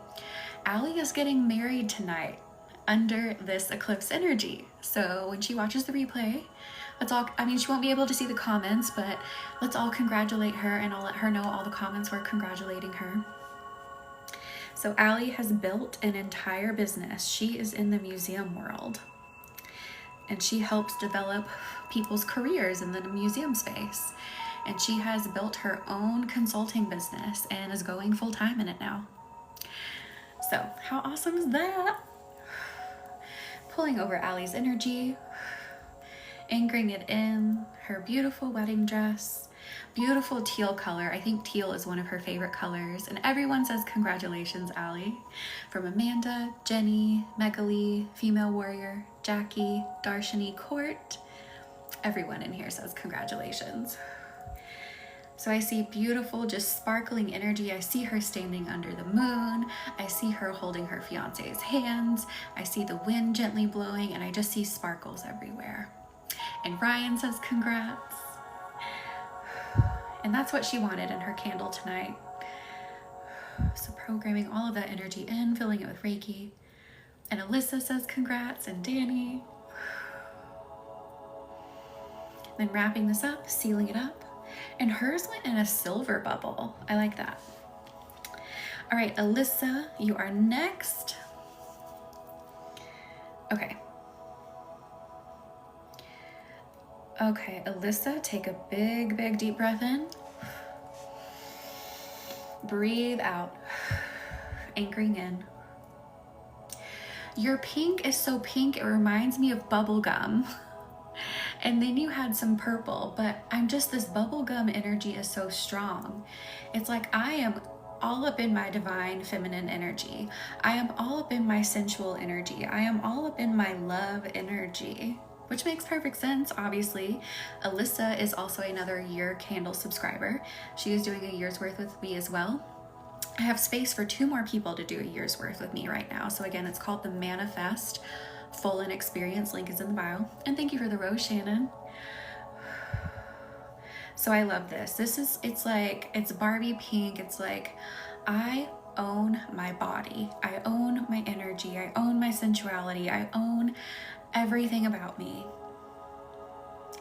S1: Allie is getting married tonight under this eclipse energy. So when she watches the replay, let's all, I mean, she won't be able to see the comments, but let's all congratulate her, and I'll let her know all the comments were congratulating her. So Allie has built an entire business. She is in the museum world, and she helps develop people's careers in the museum space. And she has built her own consulting business and is going full-time in it now. So how awesome is that? Pulling over Allie's energy, anchoring it in her beautiful wedding dress, beautiful teal color. I think teal is one of her favorite colors. And everyone says congratulations, Allie. From Amanda, Jenny, Megali, Female Warrior, Jackie, Darshini, Court. Everyone in here says congratulations. So I see beautiful, just sparkling energy. I see her standing under the moon. I see her holding her fiance's hands. I see the wind gently blowing, and I just see sparkles everywhere. And Ryan says congrats. And that's what she wanted in her candle tonight. So programming all of that energy in, filling it with Reiki. And Alyssa says congrats, and Danny. Then wrapping this up, sealing it up. And hers went in a silver bubble. I like that. All right, Alyssa, you are next. Okay. Okay, Alyssa, take a big, big deep breath in. Breathe out. Anchoring in. Your pink is so pink, it reminds me of bubble gum. And then you had some purple, but this bubble gum energy is so strong. It's like I am all up in my divine feminine energy. I am all up in my sensual energy. I am all up in my love energy. Which makes perfect sense, obviously. Alyssa is also another year candle subscriber. She is doing a year's worth with me as well. I have space for 2 more people to do a year's worth with me right now. So again, it's called the Manifest Full and Experience. Link is in the bio. And thank you for the rose, Shannon. So I love this. It's Barbie pink. It's like, I own my body. I own my energy. I own my sensuality. I own everything about me.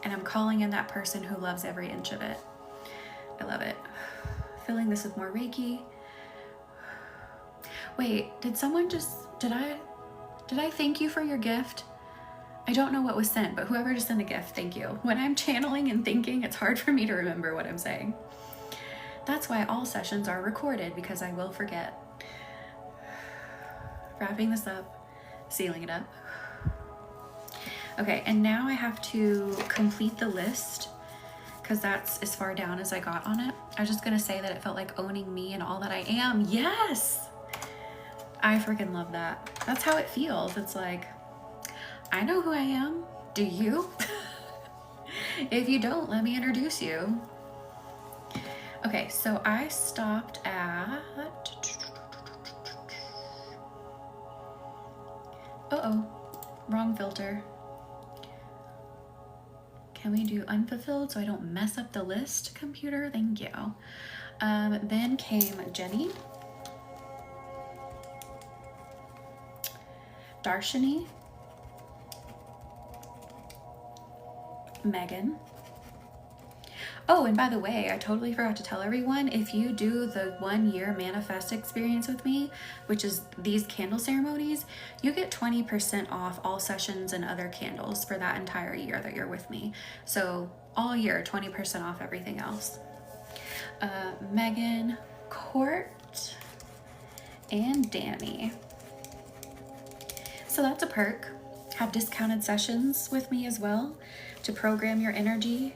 S1: And I'm calling in that person who loves every inch of it. I love it. Filling this with more Reiki. Wait, did I thank you for your gift? I don't know what was sent, but whoever just sent a gift, thank you. When I'm channeling and thinking, it's hard for me to remember what I'm saying. That's why all sessions are recorded, because I will forget. Wrapping this up, sealing it up. Okay, and now I have to complete the list, because that's as far down as I got on it. I was just gonna say that it felt like owning me and all that I am. Yes! I freaking love that. That's how it feels. It's like, I know who I am. Do you? If you don't, let me introduce you. Okay, so I stopped at... Uh-oh, wrong filter. Can we do unfulfilled so I don't mess up the list, computer? Thank you. Then came Jenny, Darshini, Megan. Oh, and by the way, I totally forgot to tell everyone, if you do the 1 year manifest experience with me, which is these candle ceremonies, you get 20% off all sessions and other candles for that entire year that you're with me. So all year, 20% off everything else. Megan, Court, and Danny. So that's a perk. Have discounted sessions with me as well to program your energy,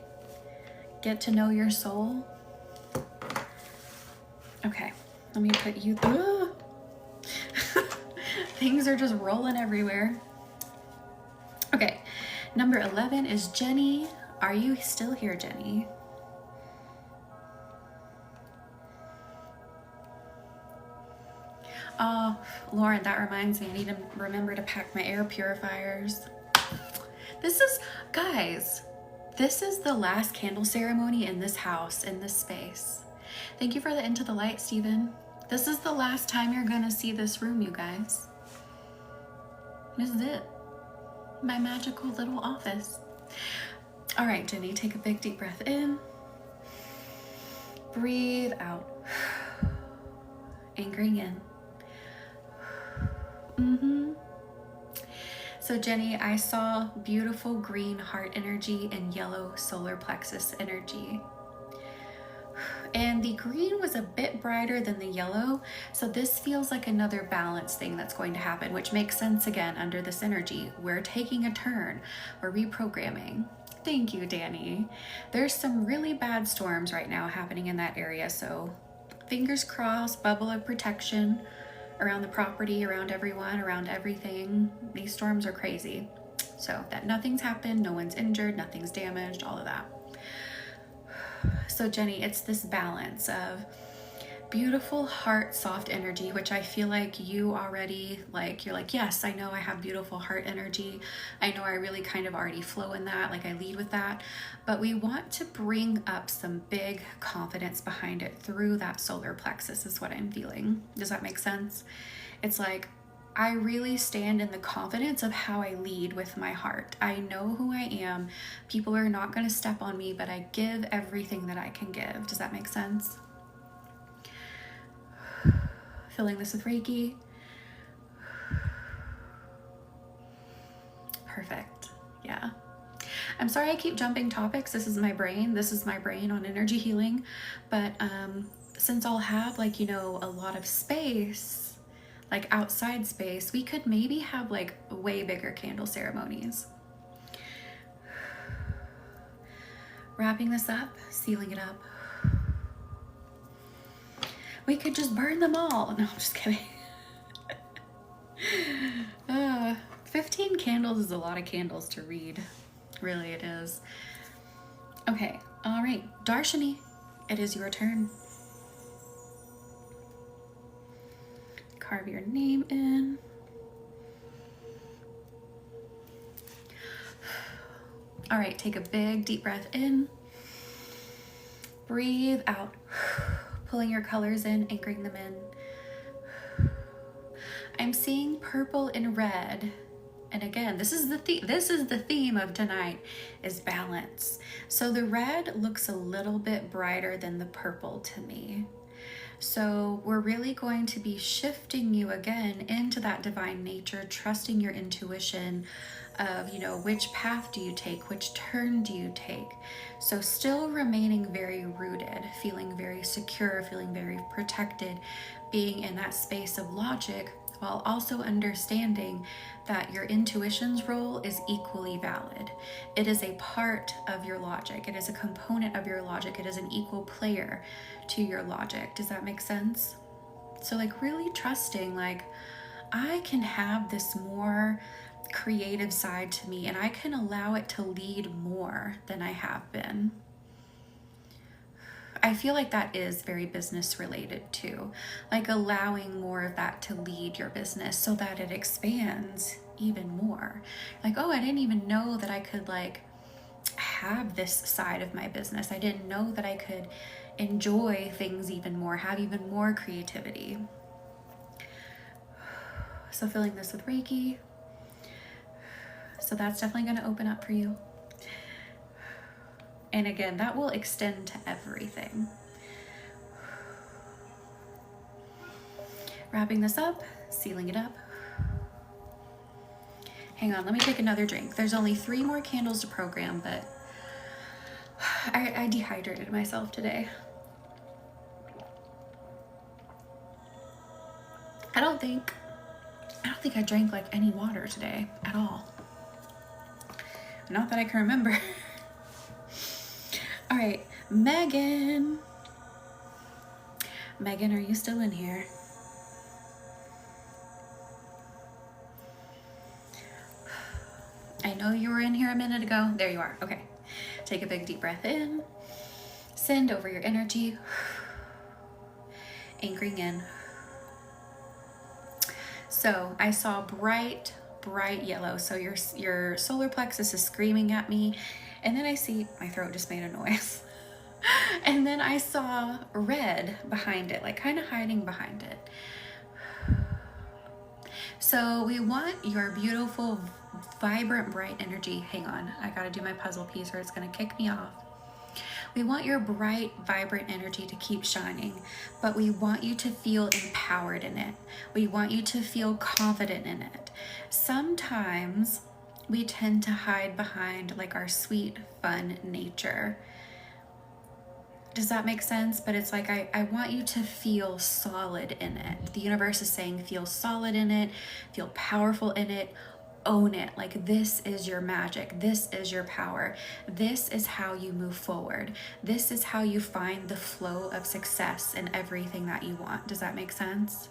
S1: get to know your soul. Okay, let me put you through. Things are just rolling everywhere. Okay, number 11 is Jenny. Are you still here, Jenny? Oh, Lauren, that reminds me, I need to remember to pack my air purifiers. Guys, this is the last candle ceremony in this house, in this space. Thank you for the Into the Light, Stephen. This is the last time you're gonna see this room, you guys. This is it. My magical little office. All right, Jenny, take a big deep breath in. Breathe out. Anchoring in. So Jenny, I saw beautiful green heart energy and yellow solar plexus energy. And the green was a bit brighter than the yellow, so this feels like another balance thing that's going to happen, which makes sense again under this energy. We're taking a turn, we're reprogramming. Thank you, Danny. There's some really bad storms right now happening in that area, so fingers crossed, bubble of protection around the property, around everyone, around everything. These storms are crazy. So that nothing's happened, no one's injured, nothing's damaged, all of that. So Jenny, it's this balance of beautiful heart soft energy, which I feel like you already, like, you're like, yes, I know I have beautiful heart energy. I know I really kind of already flow in that, like I lead with that. But we want to bring up some big confidence behind it through that solar plexus is what I'm feeling. Does that make sense? It's like, I really stand in the confidence of how I lead with my heart. I know who I am. People are not going to step on me, but I give everything that I can give. Does that make sense? Filling this with Reiki. Perfect. Yeah. I'm sorry I keep jumping topics. This is my brain. This is my brain on energy healing. But since I'll have, like, you know, a lot of space, like outside space, we could maybe have like way bigger candle ceremonies. Wrapping this up, sealing it up. We could just burn them all. No, I'm just kidding. 15 candles is a lot of candles to read. Really, it is. Okay, all right. Darshini, it is your turn. Carve your name in. All right, take a big deep breath in. Breathe out. Pulling your colors in, anchoring them in. I'm seeing purple and red. And again, this is the theme of tonight, is balance. So the red looks a little bit brighter than the purple to me. So we're really going to be shifting you again into that divine nature, trusting your intuition of, you know, which path do you take, which turn do you take. So still remaining very rooted, feeling very secure, feeling very protected, being in that space of logic, while also understanding that your intuition's role is equally valid. It is a part of your logic. It is a component of your logic. It is an equal player to your logic. Does that make sense? So like really trusting, like, I can have this more creative side to me and I can allow it to lead more than I have been. I feel like that is very business related too, like allowing more of that to lead your business so that it expands even more. Like, oh, I didn't even know that I could like have this side of my business. I didn't know that I could enjoy things even more, have even more creativity. So filling this with Reiki. So that's definitely going to open up for you. And again, that will extend to everything. Wrapping this up, sealing it up. Hang on, let me take another drink. There's only 3 more candles to program, but I dehydrated myself today. I don't think I drank like any water today at all. Not that I can remember. All right, Megan. Megan, are you still in here? I know you were in here a minute ago. There you are. Okay. Take a big deep breath in. Send over your energy. Anchoring in. So I saw bright yellow. So your solar plexus is screaming at me. And then I see, my throat just made a noise. And then I saw red behind it, like kind of hiding behind it. So we want your beautiful, vibrant, bright energy. Hang on, I gotta do my puzzle piece or it's gonna kick me off. We want your bright, vibrant energy to keep shining, but we want you to feel empowered in it. We want you to feel confident in it. Sometimes we tend to hide behind like our sweet, fun nature. Does that make sense? But it's like, I want you to feel solid in it. The universe is saying, feel solid in it, feel powerful in it, own it. Like, this is your magic. This is your power. This is how you move forward. This is how you find the flow of success in everything that you want. Does that make sense?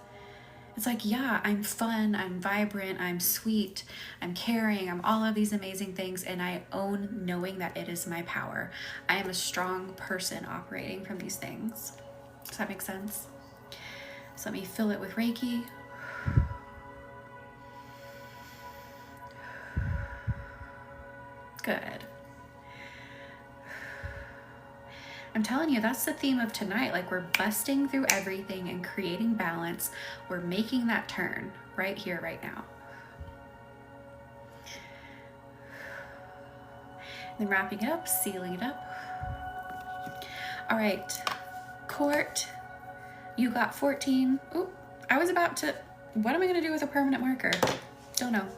S1: It's like, yeah, I'm fun, I'm vibrant, I'm sweet, I'm caring, I'm all of these amazing things, and I own knowing that it is my power. I am a strong person operating from these things. Does that make sense? So let me fill it with Reiki. Good. I'm telling you, that's the theme of tonight. Like, we're busting through everything and creating balance. We're making that turn right here, right now. Then wrapping it up, sealing it up. All right, Court, you got 14. Ooh, I was about to, what am I gonna do with a permanent marker? Don't know.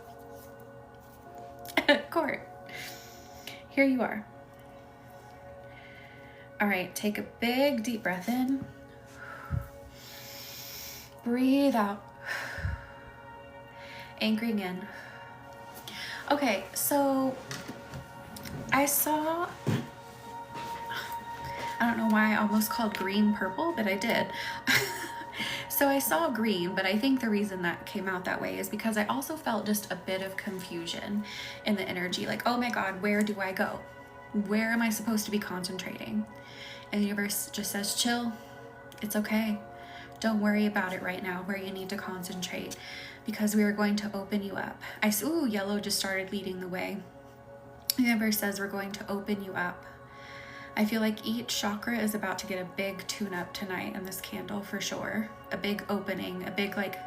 S1: Court, here you are. All right, take a big deep breath in. Breathe out. Anchoring in. Okay, so I saw, I don't know why I almost called green purple, but I did. So I saw green, but I think the reason that came out that way is because I also felt just a bit of confusion in the energy. Like, oh my God, where do I go? Where am I supposed to be concentrating? And the universe just says, chill, it's okay. Don't worry about it right now where you need to concentrate, because we are going to open you up. Ooh, yellow just started leading the way. The universe says we're going to open you up. I feel like each chakra is about to get a big tune-up tonight in this candle for sure. A big opening, a big like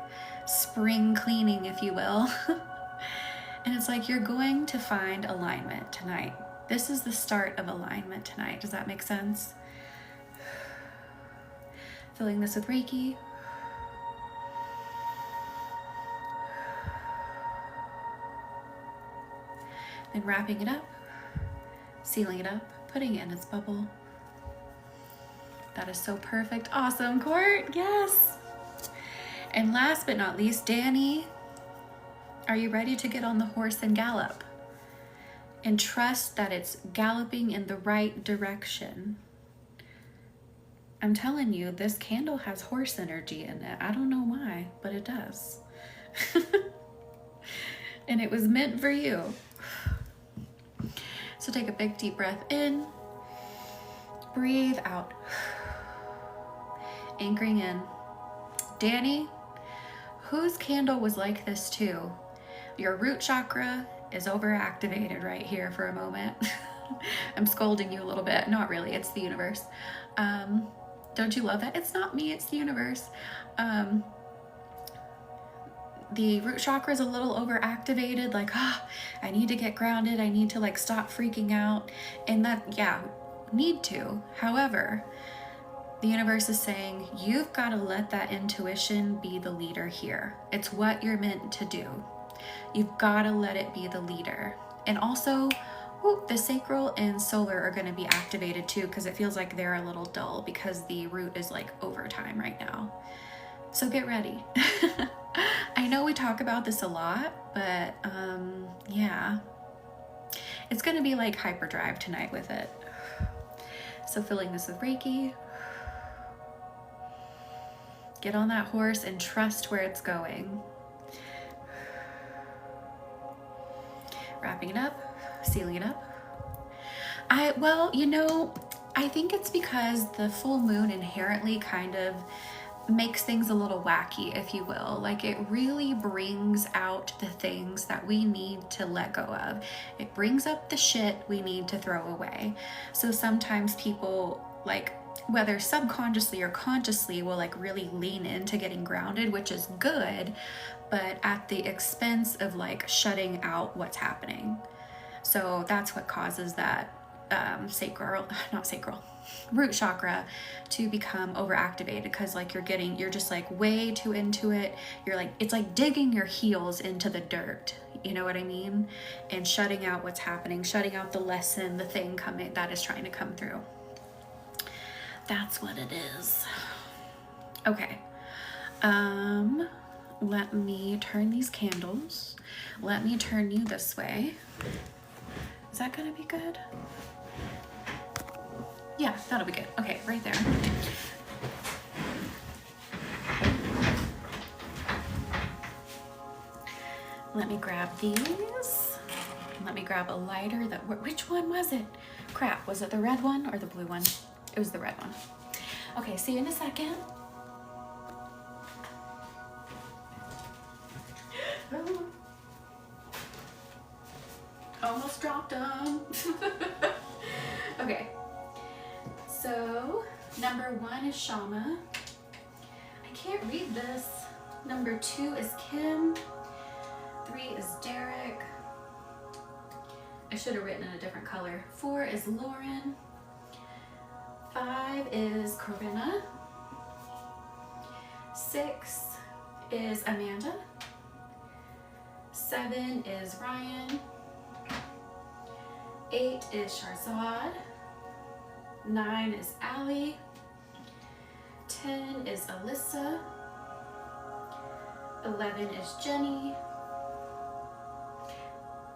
S1: spring cleaning, if you will. And it's like you're going to find alignment tonight. This is the start of alignment tonight. Does that make sense? Filling this with Reiki. Then wrapping it up, sealing it up, putting it in its bubble. That is so perfect. Awesome, Court. Yes. And last but not least, Danny, are you ready to get on the horse and gallop? And trust that it's galloping in the right direction. I'm telling you, this candle has horse energy in it. I don't know why, but it does. And it was meant for you. So take a big deep breath in. Breathe out. Anchoring in. Danny, whose candle was like this too? Your root chakra is overactivated right here for a moment. I'm scolding you a little bit. Not really, it's the universe. Don't you love that? It's not me, it's the universe. The root chakra is a little overactivated, like, I need to get grounded. I need to like stop freaking out. And that, yeah, need to. However, the universe is saying, you've got to let that intuition be the leader here. It's what you're meant to do. You've got to let it be the leader. And also, the sacral and solar are going to be activated too, because it feels like they're a little dull because the root is like overtime right now. So get ready. I know we talk about this a lot, but yeah, it's gonna be like hyperdrive tonight with it. So filling this with Reiki. Get on that horse and trust where it's going. Wrapping it up, sealing it up. Well, you know, I think it's because the full moon inherently kind of makes things a little wacky, if you will. Like, it really brings out the things that we need to let go of. It brings up the shit we need to throw away. So sometimes people, like, whether subconsciously or consciously, will like really lean into getting grounded, which is good, but at the expense of like shutting out what's happening. So that's what causes that root chakra to become overactivated, because like you're just like way too into it. You're like, it's like digging your heels into the dirt, you know what I mean? And shutting out what's happening, shutting out the lesson, the thing coming that is trying to come through. That's what it is. Okay. Let me turn these candles. Let me turn you this way. Is that gonna be good? Yeah, that'll be good. Okay, right there. Let me grab these. Let me grab a lighter. Which one was it? Crap, was it the red one or the blue one? It was the red one. Okay, see you in a second. Almost dropped them. Okay, so number 1 is Shama. I can't read this. Number 2 is Kim. 3 is Derek. I should have written in a different color. 4 is Lauren. 5 is Corinna. 6 is Amanda. 7 is Ryan. 8 is Sharzad. 9 is Allie. 10 is Alyssa. 11 is Jenny.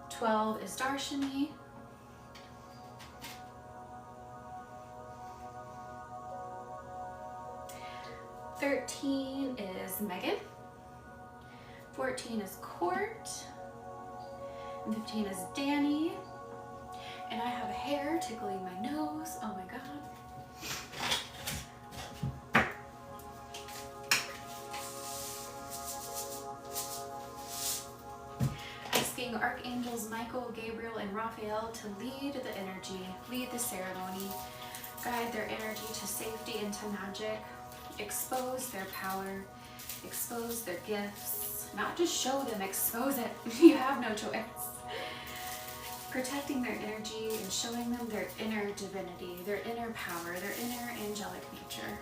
S1: 12 is Darshini. 13 is Megan. 14 is Court. 15 is Danny. And I have hair tickling my nose. Oh my God. Asking Archangels Michael, Gabriel, and Raphael to lead the energy, lead the ceremony, guide their energy to safety and to magic, expose their power, expose their gifts, not just show them, expose it. You have no choice. Protecting their energy and showing them their inner divinity, their inner power, their inner angelic nature.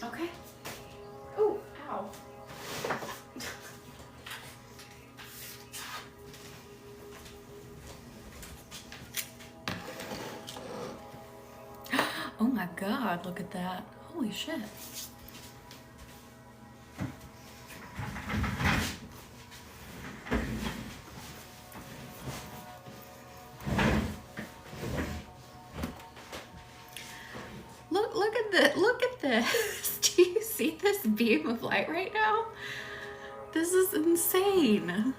S1: Okay. Oh, ow. Oh my God, look at that. Holy shit. Look at this. Do you see this beam of light right now? This is insane.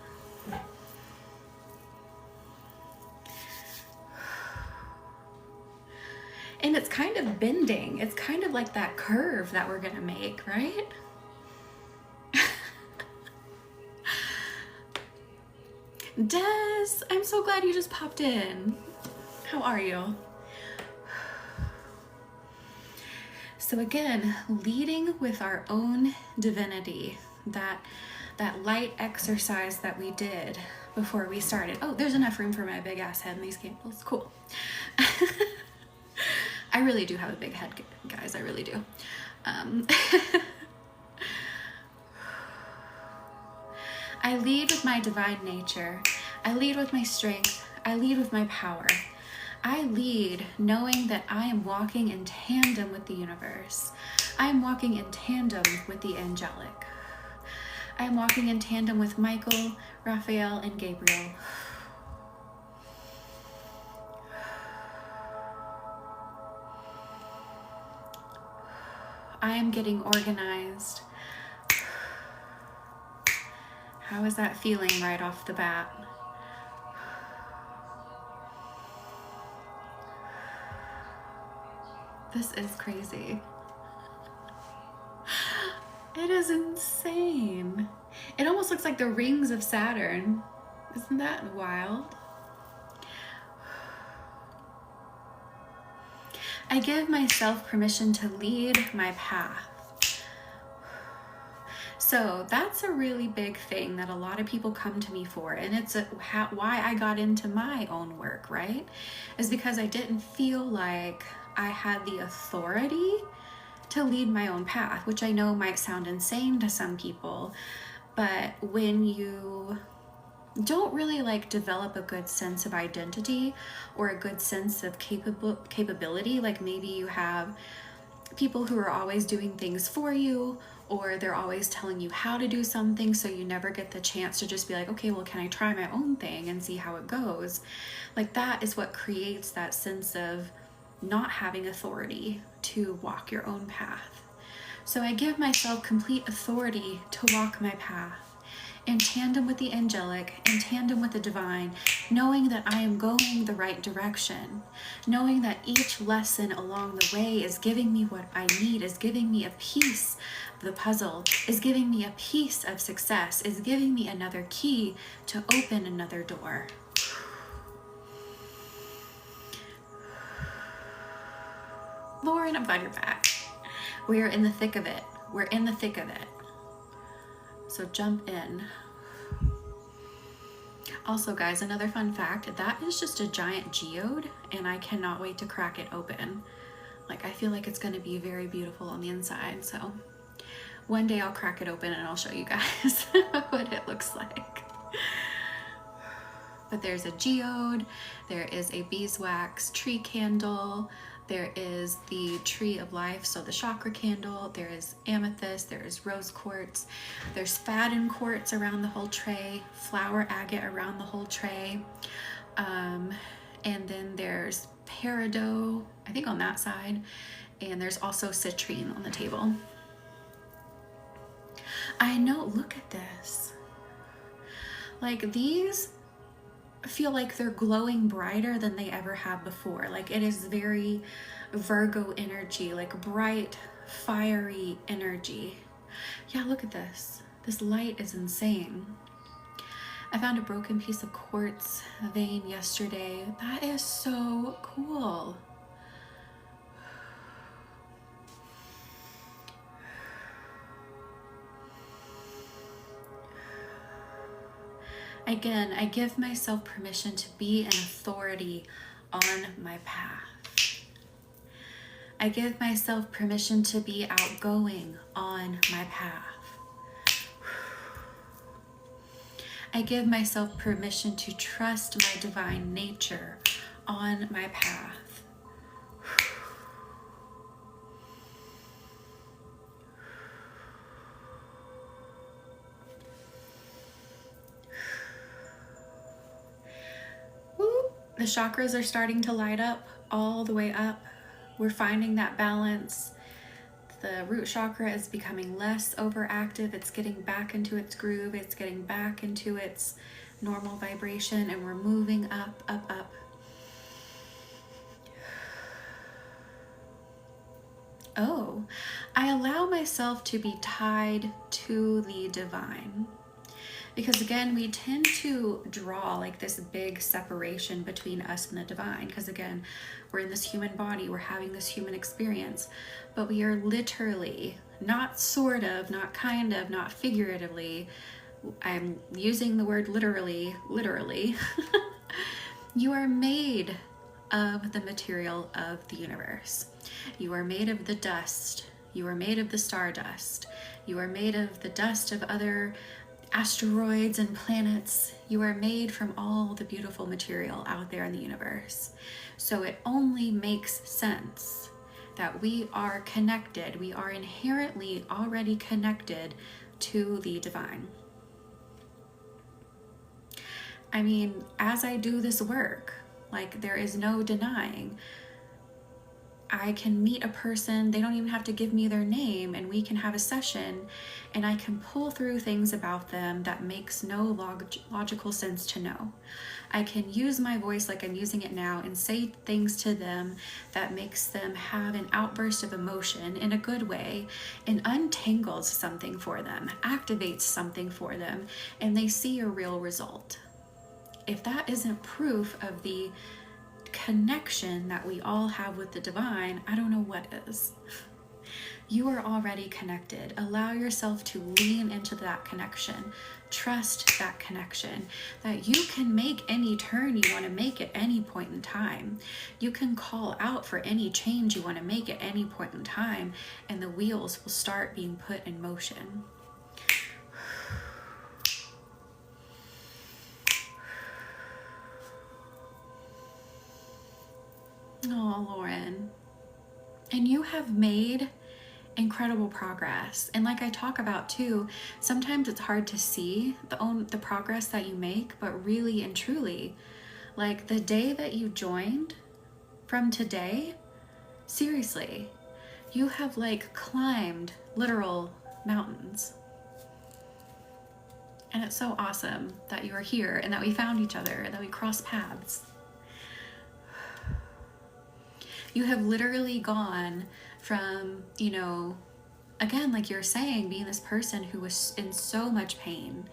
S1: And it's kind of bending. It's kind of like that curve that we're gonna make, right? Des, I'm so glad you just popped in. How are you? So again, leading with our own divinity, that that light exercise that we did before we started. Oh, there's enough room for my big ass head in these candles. Cool. I really do have a big head, guys. I really do. I lead with my divine nature. I lead with my strength. I lead with my power. I lead knowing that I am walking in tandem with the universe. I am walking in tandem with the angelic. I am walking in tandem with Michael, Raphael, and Gabriel. I am getting organized. How is that feeling right off the bat? This is crazy. It is insane. It almost looks like the rings of Saturn. Isn't that wild? I give myself permission to lead my path. So that's a really big thing that a lot of people come to me for, and it's why I got into my own work, right? Is because I didn't feel like I had the authority to lead my own path, which I know might sound insane to some people, but when you don't really like develop a good sense of identity or a good sense of capability, like maybe you have people who are always doing things for you, or they're always telling you how to do something, so you never get the chance to just be like, okay, well, can I try my own thing and see how it goes? Like, that is what creates that sense of not having authority to walk your own path. So I give myself complete authority to walk my path in tandem with the angelic, in tandem with the divine, knowing that I am going the right direction, knowing that each lesson along the way is giving me what I need, is giving me a piece of the puzzle, is giving me a piece of success, is giving me another key to open another door. Lauren, I'm glad you're back. We are in the thick of it. We're in the thick of it. So jump in. Also, guys, another fun fact, that is just a giant geode, and I cannot wait to crack it open. Like, I feel like it's going to be very beautiful on the inside. So one day I'll crack it open and I'll show you guys what it looks like. But there's a geode, there is a beeswax tree candle, there is the tree of life, so the chakra candle, there is amethyst, there is rose quartz, there's faden quartz around the whole tray, flower agate around the whole tray, and then there's peridot, I think on that side, and there's also citrine on the table. I know, look at this. Like, these feel like they're glowing brighter than they ever have before. Like, it is very Virgo energy, like bright, fiery energy. Yeah, look at this. This light is insane. I found a broken piece of quartz vein yesterday. That is so cool. Again, I give myself permission to be an authority on my path. I give myself permission to be outgoing on my path. I give myself permission to trust my divine nature on my path. The chakras are starting to light up all the way up. We're finding that balance. The root chakra is becoming less overactive. It's getting back into its groove. It's getting back into its normal vibration, and we're moving up, up, up. Oh, I allow myself to be tied to the divine. Because again, we tend to draw like this big separation between us and the divine. Because again, we're in this human body, we're having this human experience, but we are literally, not sort of, not kind of, not figuratively, I'm using the word literally. You are made of the material of the universe. You are made of the dust. You are made of the stardust. You are made of the dust of other asteroids and planets. You are made from all the beautiful material out there in the universe. So it only makes sense that we are connected. We are inherently already connected to the divine. I mean, as I do this work, like, there is no denying, I can meet a person, they don't even have to give me their name, and we can have a session, and I can pull through things about them that makes no logical sense to know. I can use my voice like I'm using it now and say things to them that makes them have an outburst of emotion in a good way, and untangles something for them, activates something for them, and they see a real result. If that isn't proof of the connection that we all have with the divine, I don't know what is. You are already connected. Allow yourself to lean into that connection. Trust that connection, that you can make any turn you want to make at any point in time. You can call out for any change you want to make at any point in time, and the wheels will start being put in motion. Oh, Lauren. And you have made incredible progress. And like I talk about too, sometimes it's hard to see the progress that you make, but really and truly, like the day that you joined from today, seriously, you have like climbed literal mountains. And it's so awesome that you are here and that we found each other and that we crossed paths. You have literally gone from, again, like you're saying, being this person who was in so much pain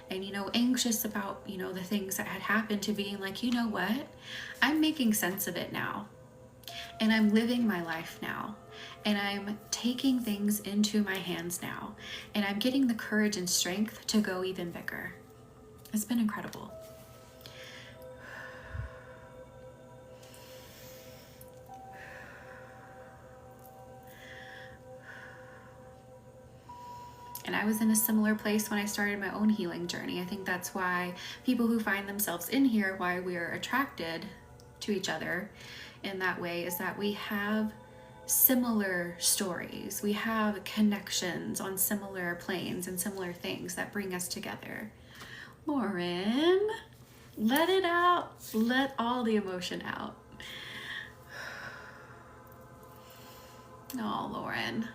S1: and, anxious about, the things that had happened, to being like, you know what? I'm making sense of it now. And I'm living my life now. And I'm taking things into my hands now. And I'm getting the courage and strength to go even bigger. It's been incredible. And I was in a similar place when I started my own healing journey. I think that's why people who find themselves in here, why we are attracted to each other in that way, is that we have similar stories. We have connections on similar planes and similar things that bring us together. Lauren, let it out. Let all the emotion out. Oh, Lauren.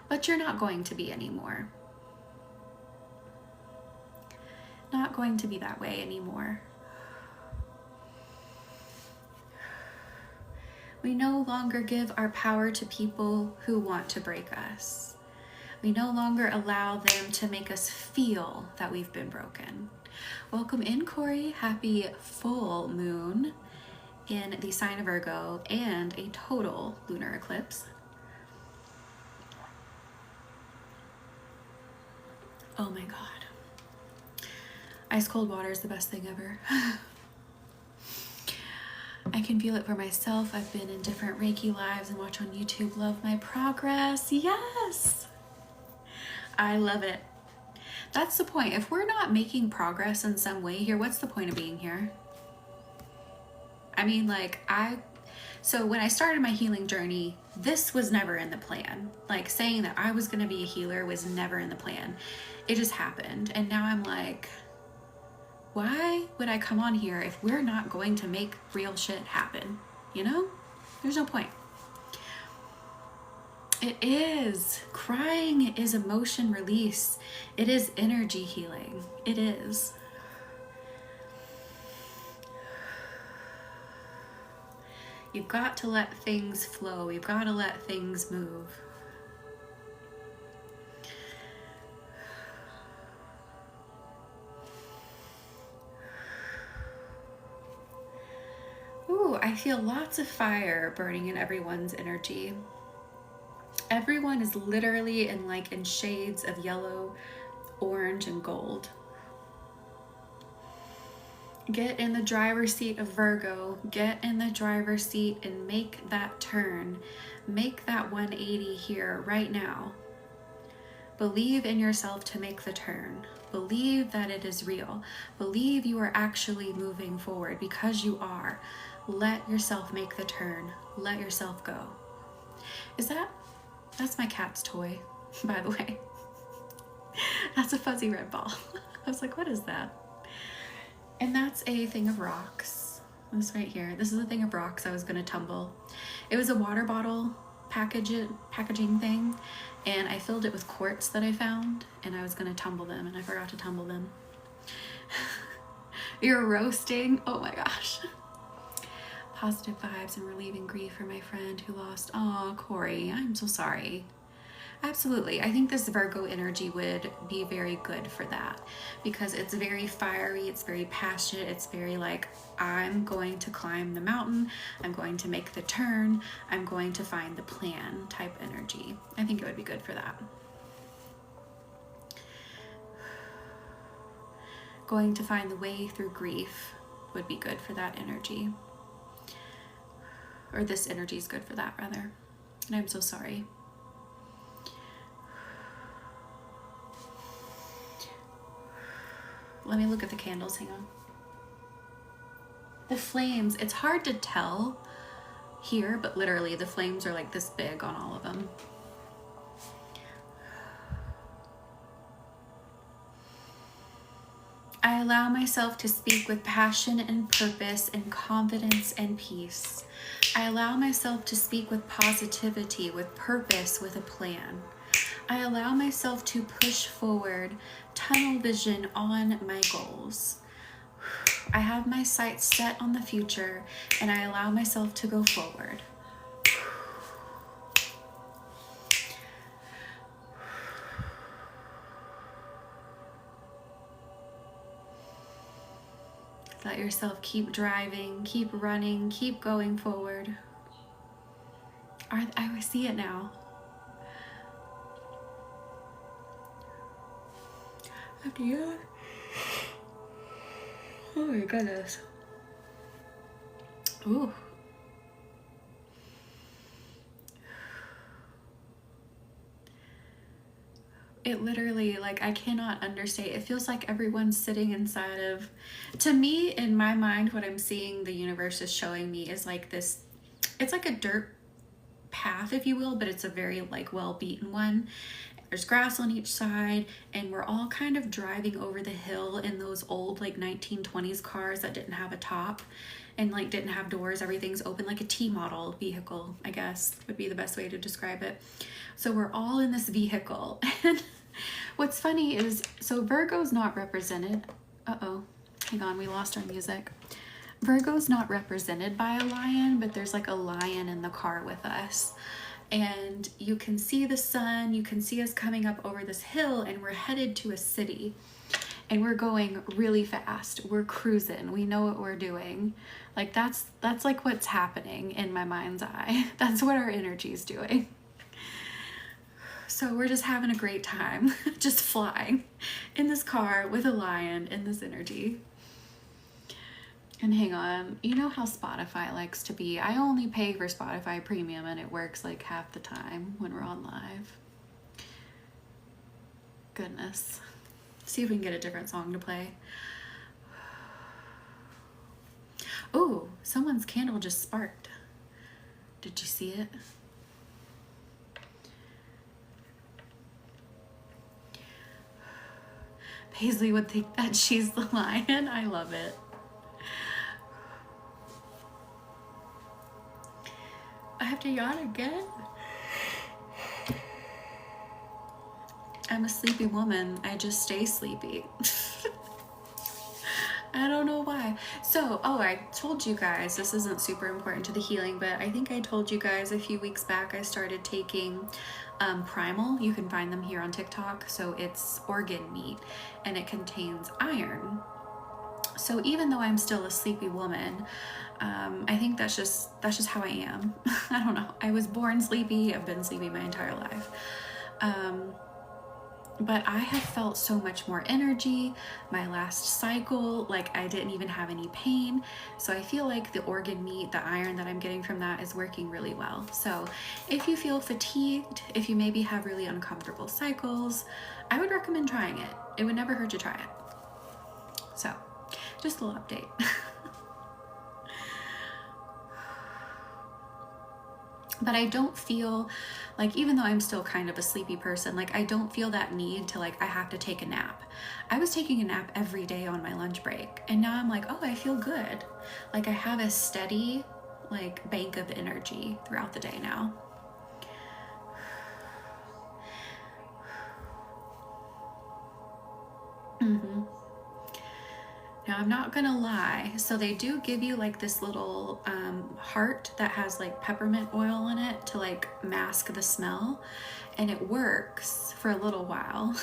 S1: But you're not going to be anymore. Not going to be that way anymore. We no longer give our power to people who want to break us. We no longer allow them to make us feel that we've been broken. Welcome in, Corey. Happy full moon in the sign of Virgo and a total lunar eclipse. Oh my God. Ice cold water is the best thing ever. I can feel it for myself. I've been in different Reiki lives and watch on YouTube. Love my progress. Yes. I love it. That's the point. If we're not making progress in some way here, what's the point of being here? I mean, so when I started my healing journey, this was never in the plan. Like, saying that I was going to be a healer was never in the plan. It just happened. And now I'm like, why would I come on here if we're not going to make real shit happen? There's no point. It is. Crying is emotion release. It is energy healing. It is. You've got to let things flow. You've got to let things move. Ooh, I feel lots of fire burning in everyone's energy. Everyone is literally in shades of yellow, orange and gold. Get in the driver's seat of Virgo. Get in the driver's seat and make that turn. Make that 180 here right now. Believe in yourself to make the turn. Believe that it is real. Believe you are actually moving forward, because you are. Let yourself make the turn. Let yourself go. That's my cat's toy, by the way. That's a fuzzy red ball. I was like, what is that? And that's a thing of rocks. This right here. This is a thing of rocks I was gonna tumble. It was a water bottle packaging thing, and I filled it with quartz that I found, and I was gonna tumble them, and I forgot to tumble them. You're roasting. Oh my gosh. Positive vibes and relieving grief for my friend who lost. Oh, Corey, I'm so sorry. Absolutely. I think this Virgo energy would be very good for that, because it's very fiery, it's very passionate, it's very like, I'm going to climb the mountain, I'm going to make the turn, I'm going to find the plan type energy. I think it would be good for that. Going to find the way through grief would be good for that energy. Or this energy is good for that, rather. And I'm so sorry. Let me look at the candles, hang on. The flames, it's hard to tell here, but literally the flames are like this big on all of them. I allow myself to speak with passion and purpose and confidence and peace. I allow myself to speak with positivity, with purpose, with a plan. I allow myself to push forward, tunnel vision on my goals. I have my sights set on the future, and I allow myself to go forward. Let yourself keep driving, keep running, keep going forward. I see it now. After you. Oh my goodness. Ooh. It literally, like, I cannot understate. It feels like everyone's sitting inside of, to me, in my mind, what I'm seeing the universe is showing me is like this, it's like a dirt path, if you will, but it's a very like well-beaten one. There's grass on each side, and we're all kind of driving over the hill in those old like 1920s cars that didn't have a top and like didn't have doors. Everything's open, like a T-model vehicle, I guess would be the best way to describe it. So we're all in this vehicle. And what's funny is, so Virgo's not represented. Uh-oh, hang on, we lost our music. Virgo's not represented by a lion, but there's like a lion in the car with us. And you can see the sun, you can see us coming up over this hill, and we're headed to a city. And we're going really fast. We're cruising. We know what we're doing. Like that's like what's happening in my mind's eye. That's what our energy is doing. So we're just having a great time, just flying in this car with a lion in this energy. And hang on, you know how Spotify likes to be. I only pay for Spotify Premium, and it works like half the time when we're on live. Goodness. See if we can get a different song to play. Oh, someone's candle just sparked. Did you see it? Paisley would think that she's the lion. I love it. I have to yawn again. I'm a sleepy woman. I just stay sleepy. I don't know why. So, I told you guys, this isn't super important to the healing, but I think I told you guys a few weeks back I started taking Primal. You can find them here on TikTok. So it's organ meat, and it contains iron. So even though I'm still a sleepy woman, I think that's just how I am. I don't know. I was born sleepy. I've been sleepy my entire life. But I have felt so much more energy. My last cycle, like I didn't even have any pain. So I feel like the organ meat, the iron that I'm getting from that is working really well. So if you feel fatigued, if you maybe have really uncomfortable cycles, I would recommend trying it. It would never hurt to try it. So just a little update. But I don't feel like, even though I'm still kind of a sleepy person, like I don't feel that need to like, I have to take a nap. I was taking a nap every day on my lunch break, and now I'm like, oh, I feel good. Like I have a steady like bank of energy throughout the day now. Now I'm not gonna lie, so they do give you like this little heart that has like peppermint oil in it to like mask the smell, and it works for a little while.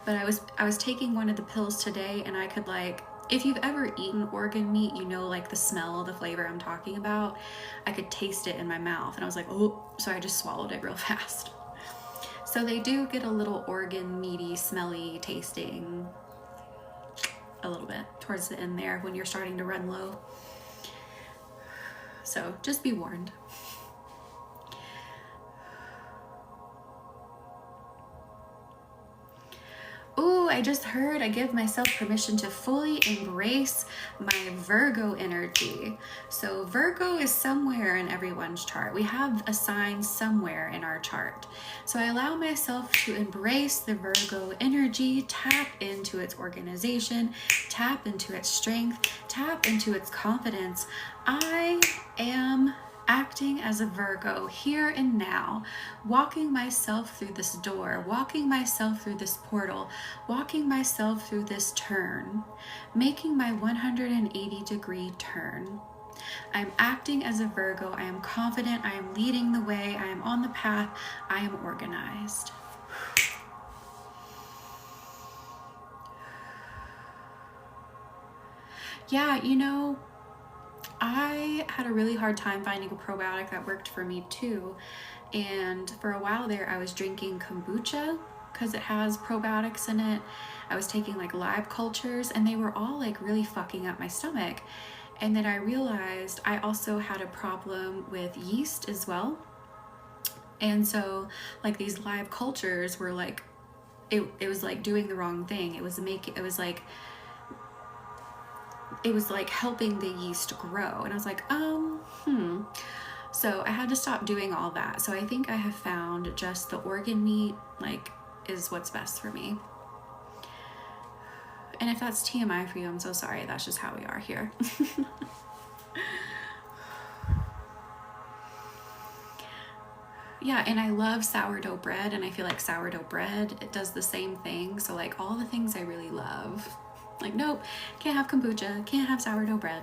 S1: But I was taking one of the pills today, and I could like, if you've ever eaten organ meat, you know like the smell, the flavor I'm talking about. I could taste it in my mouth, and I was like, oh, so I just swallowed it real fast. So they do get a little organ meaty, smelly tasting a little bit towards the end there when you're starting to run low. So just be warned. Ooh, I just heard I give myself permission to fully embrace my Virgo energy. So Virgo is somewhere in everyone's chart. We have a sign somewhere in our chart. So I allow myself to embrace the Virgo energy, tap into its organization, tap into its strength, tap into its confidence. I am acting as a Virgo here and now, walking myself through this door, walking myself through this portal, walking myself through this turn, making my 180-degree turn. I'm acting as a Virgo. I am confident. I am leading the way. I am on the path. I am organized. Yeah, you know, I had a really hard time finding a probiotic that worked for me too. And for a while there, I was drinking kombucha because it has probiotics in it. I was taking like live cultures, and they were all like really fucking up my stomach. And then I realized I also had a problem with yeast as well. And so like these live cultures were like, it was like doing the wrong thing. It was like helping the yeast grow. And I was like, So I had to stop doing all that. So I think I have found just the organ meat like is what's best for me. And if that's TMI for you, I'm so sorry. That's just how we are here. Yeah, and I love sourdough bread, and I feel like sourdough bread, it does the same thing. So like all the things I really love. Like, nope, can't have kombucha, can't have sourdough bread.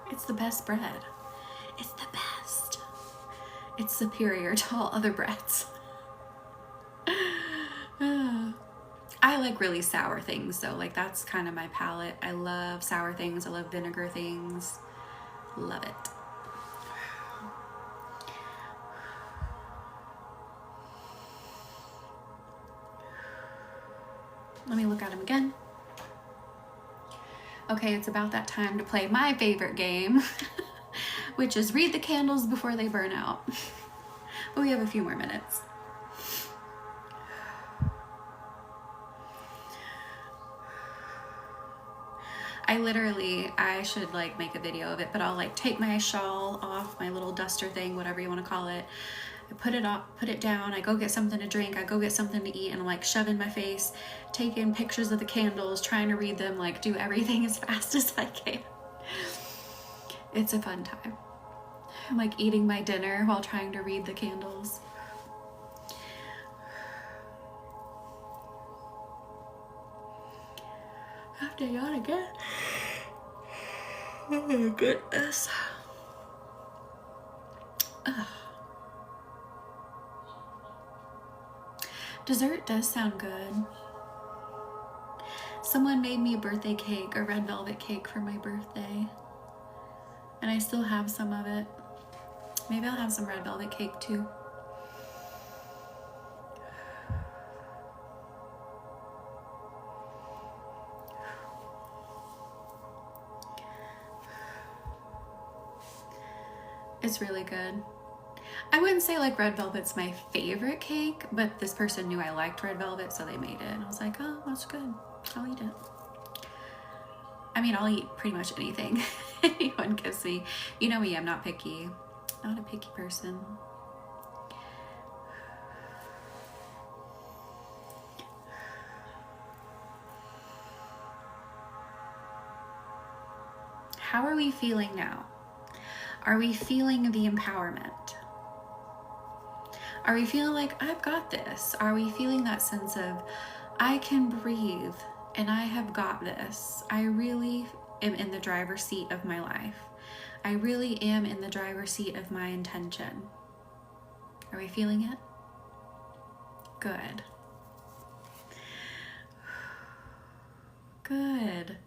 S1: It's the best bread. It's the best. It's superior to all other breads. I like really sour things though. Like that's kind of my palate. I love sour things. I love vinegar things. Love it. Let me look at them again. Okay, it's about that time to play my favorite game, which is read the candles before they burn out. But we have a few more minutes. I should like make a video of it, but I'll like take my shawl off, my little duster thing, whatever you want to call it. I put it down, I go get something to drink, I go get something to eat, and I'm like shoving my face, taking pictures of the candles, trying to read them, like do everything as fast as I can. It's a fun time. I'm like eating my dinner while trying to read the candles. I have to yawn again. Oh my goodness. Ugh. Dessert does sound good. Someone made me a birthday cake, a red velvet cake for my birthday. And I still have some of it. Maybe I'll have some red velvet cake too. It's really good. I wouldn't say like red velvet's my favorite cake, but this person knew I liked red velvet, so they made it. And I was like, oh, that's good. I'll eat it. I mean, I'll eat pretty much anything anyone gives me. You know me, I'm not picky. Not a picky person. How are we feeling now? Are we feeling the empowerment? Are we feeling like, I've got this? Are we feeling that sense of, I can breathe and I have got this? I really am in the driver's seat of my life. I really am in the driver's seat of my intention. Are we feeling it? Good. Good.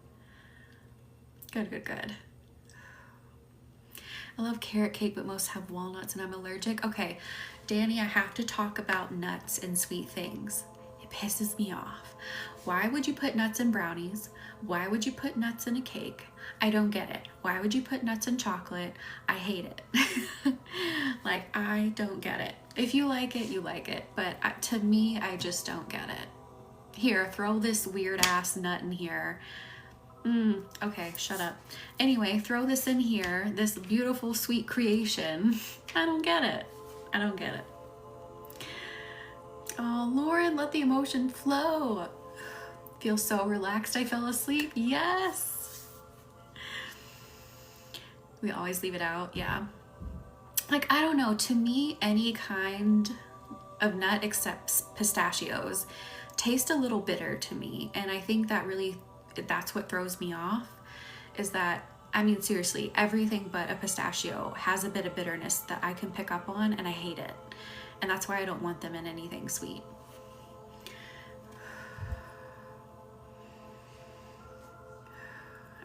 S1: Good. I love carrot cake, but most have walnuts and I'm allergic. Okay, Danny, I have to talk about nuts and sweet things. It pisses me off. Why would you put nuts in brownies? Why would you put nuts in a cake? I don't get it. Why would you put nuts in chocolate? I hate it. Like, I don't get it. If you like it, you like it. But to me, I just don't get it. Here, throw this weird ass nut in here. Okay, shut up. Anyway, throw this in here, this beautiful, sweet creation. I don't get it. I don't get it. Oh, Lauren, let the emotion flow. Feel so relaxed I fell asleep. Yes. We always leave it out. Yeah. Like, I don't know. To me, any kind of nut except pistachios taste a little bitter to me. And I think that really, that's what throws me off, is that, I mean, seriously, everything but a pistachio has a bit of bitterness that I can pick up on, and I hate it. And that's why I don't want them in anything sweet.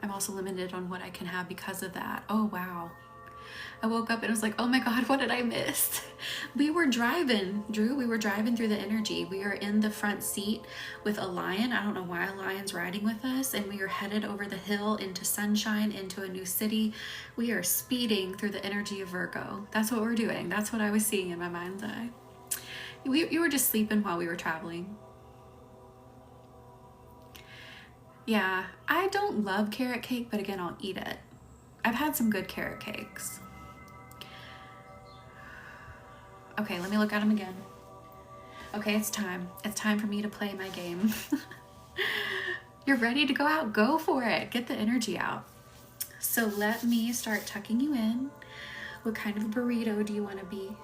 S1: I'm also limited on what I can have because of that. Oh, wow. I woke up and I was like, oh my God, what did I miss? We were driving, Drew, we were driving through the energy. We are in the front seat with a lion. I don't know why a lion's riding with us. And we are headed over the hill into sunshine, into a new city. We are speeding through the energy of Virgo. That's what we're doing. That's what I was seeing in my mind's eye. You were just sleeping while we were traveling. Yeah, I don't love carrot cake, but again, I'll eat it. I've had some good carrot cakes. Okay, let me look at them again. Okay, it's time. It's time for me to play my game. You're ready to go out? Go for it. Get the energy out. So let me start tucking you in. What kind of a burrito do you want to be?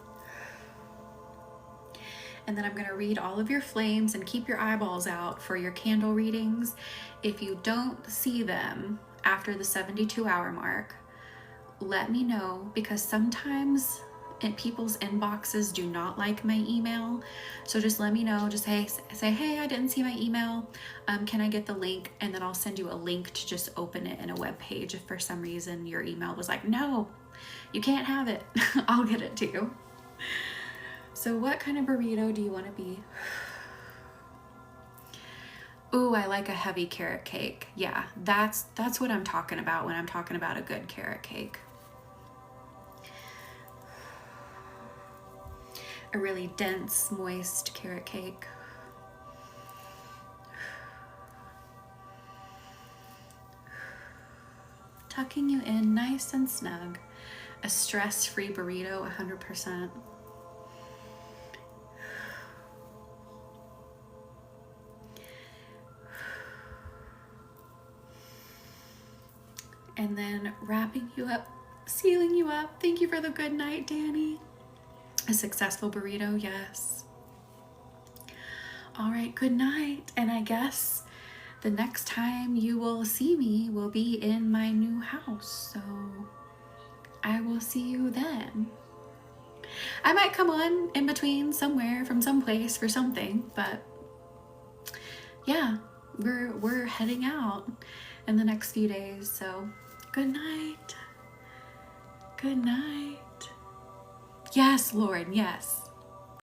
S1: And then I'm going to read all of your flames and keep your eyeballs out for your candle readings. If you don't see them after the 72-hour mark, let me know, because sometimes people's inboxes do not like my email. So just let me know. Just say, hey, I didn't see my email. Can I get the link? And then I'll send you a link to just open it in a web page. If for some reason your email was like, no, you can't have it, I'll get it to you. So what kind of burrito do you want to be? Ooh, I like a heavy carrot cake. Yeah, that's what I'm talking about when I'm talking about a good carrot cake. A really dense, moist carrot cake. Tucking you in nice and snug. A stress-free burrito, 100%. And then wrapping you up, sealing you up. Thank you for the good night, Danny. A successful burrito, yes. All right, good night. And I guess the next time you will see me will be in my new house. So I will see you then. I might come on in between somewhere from someplace for something, but yeah, we're heading out in the next few days. So good night. Good night. Yes, Lord, yes.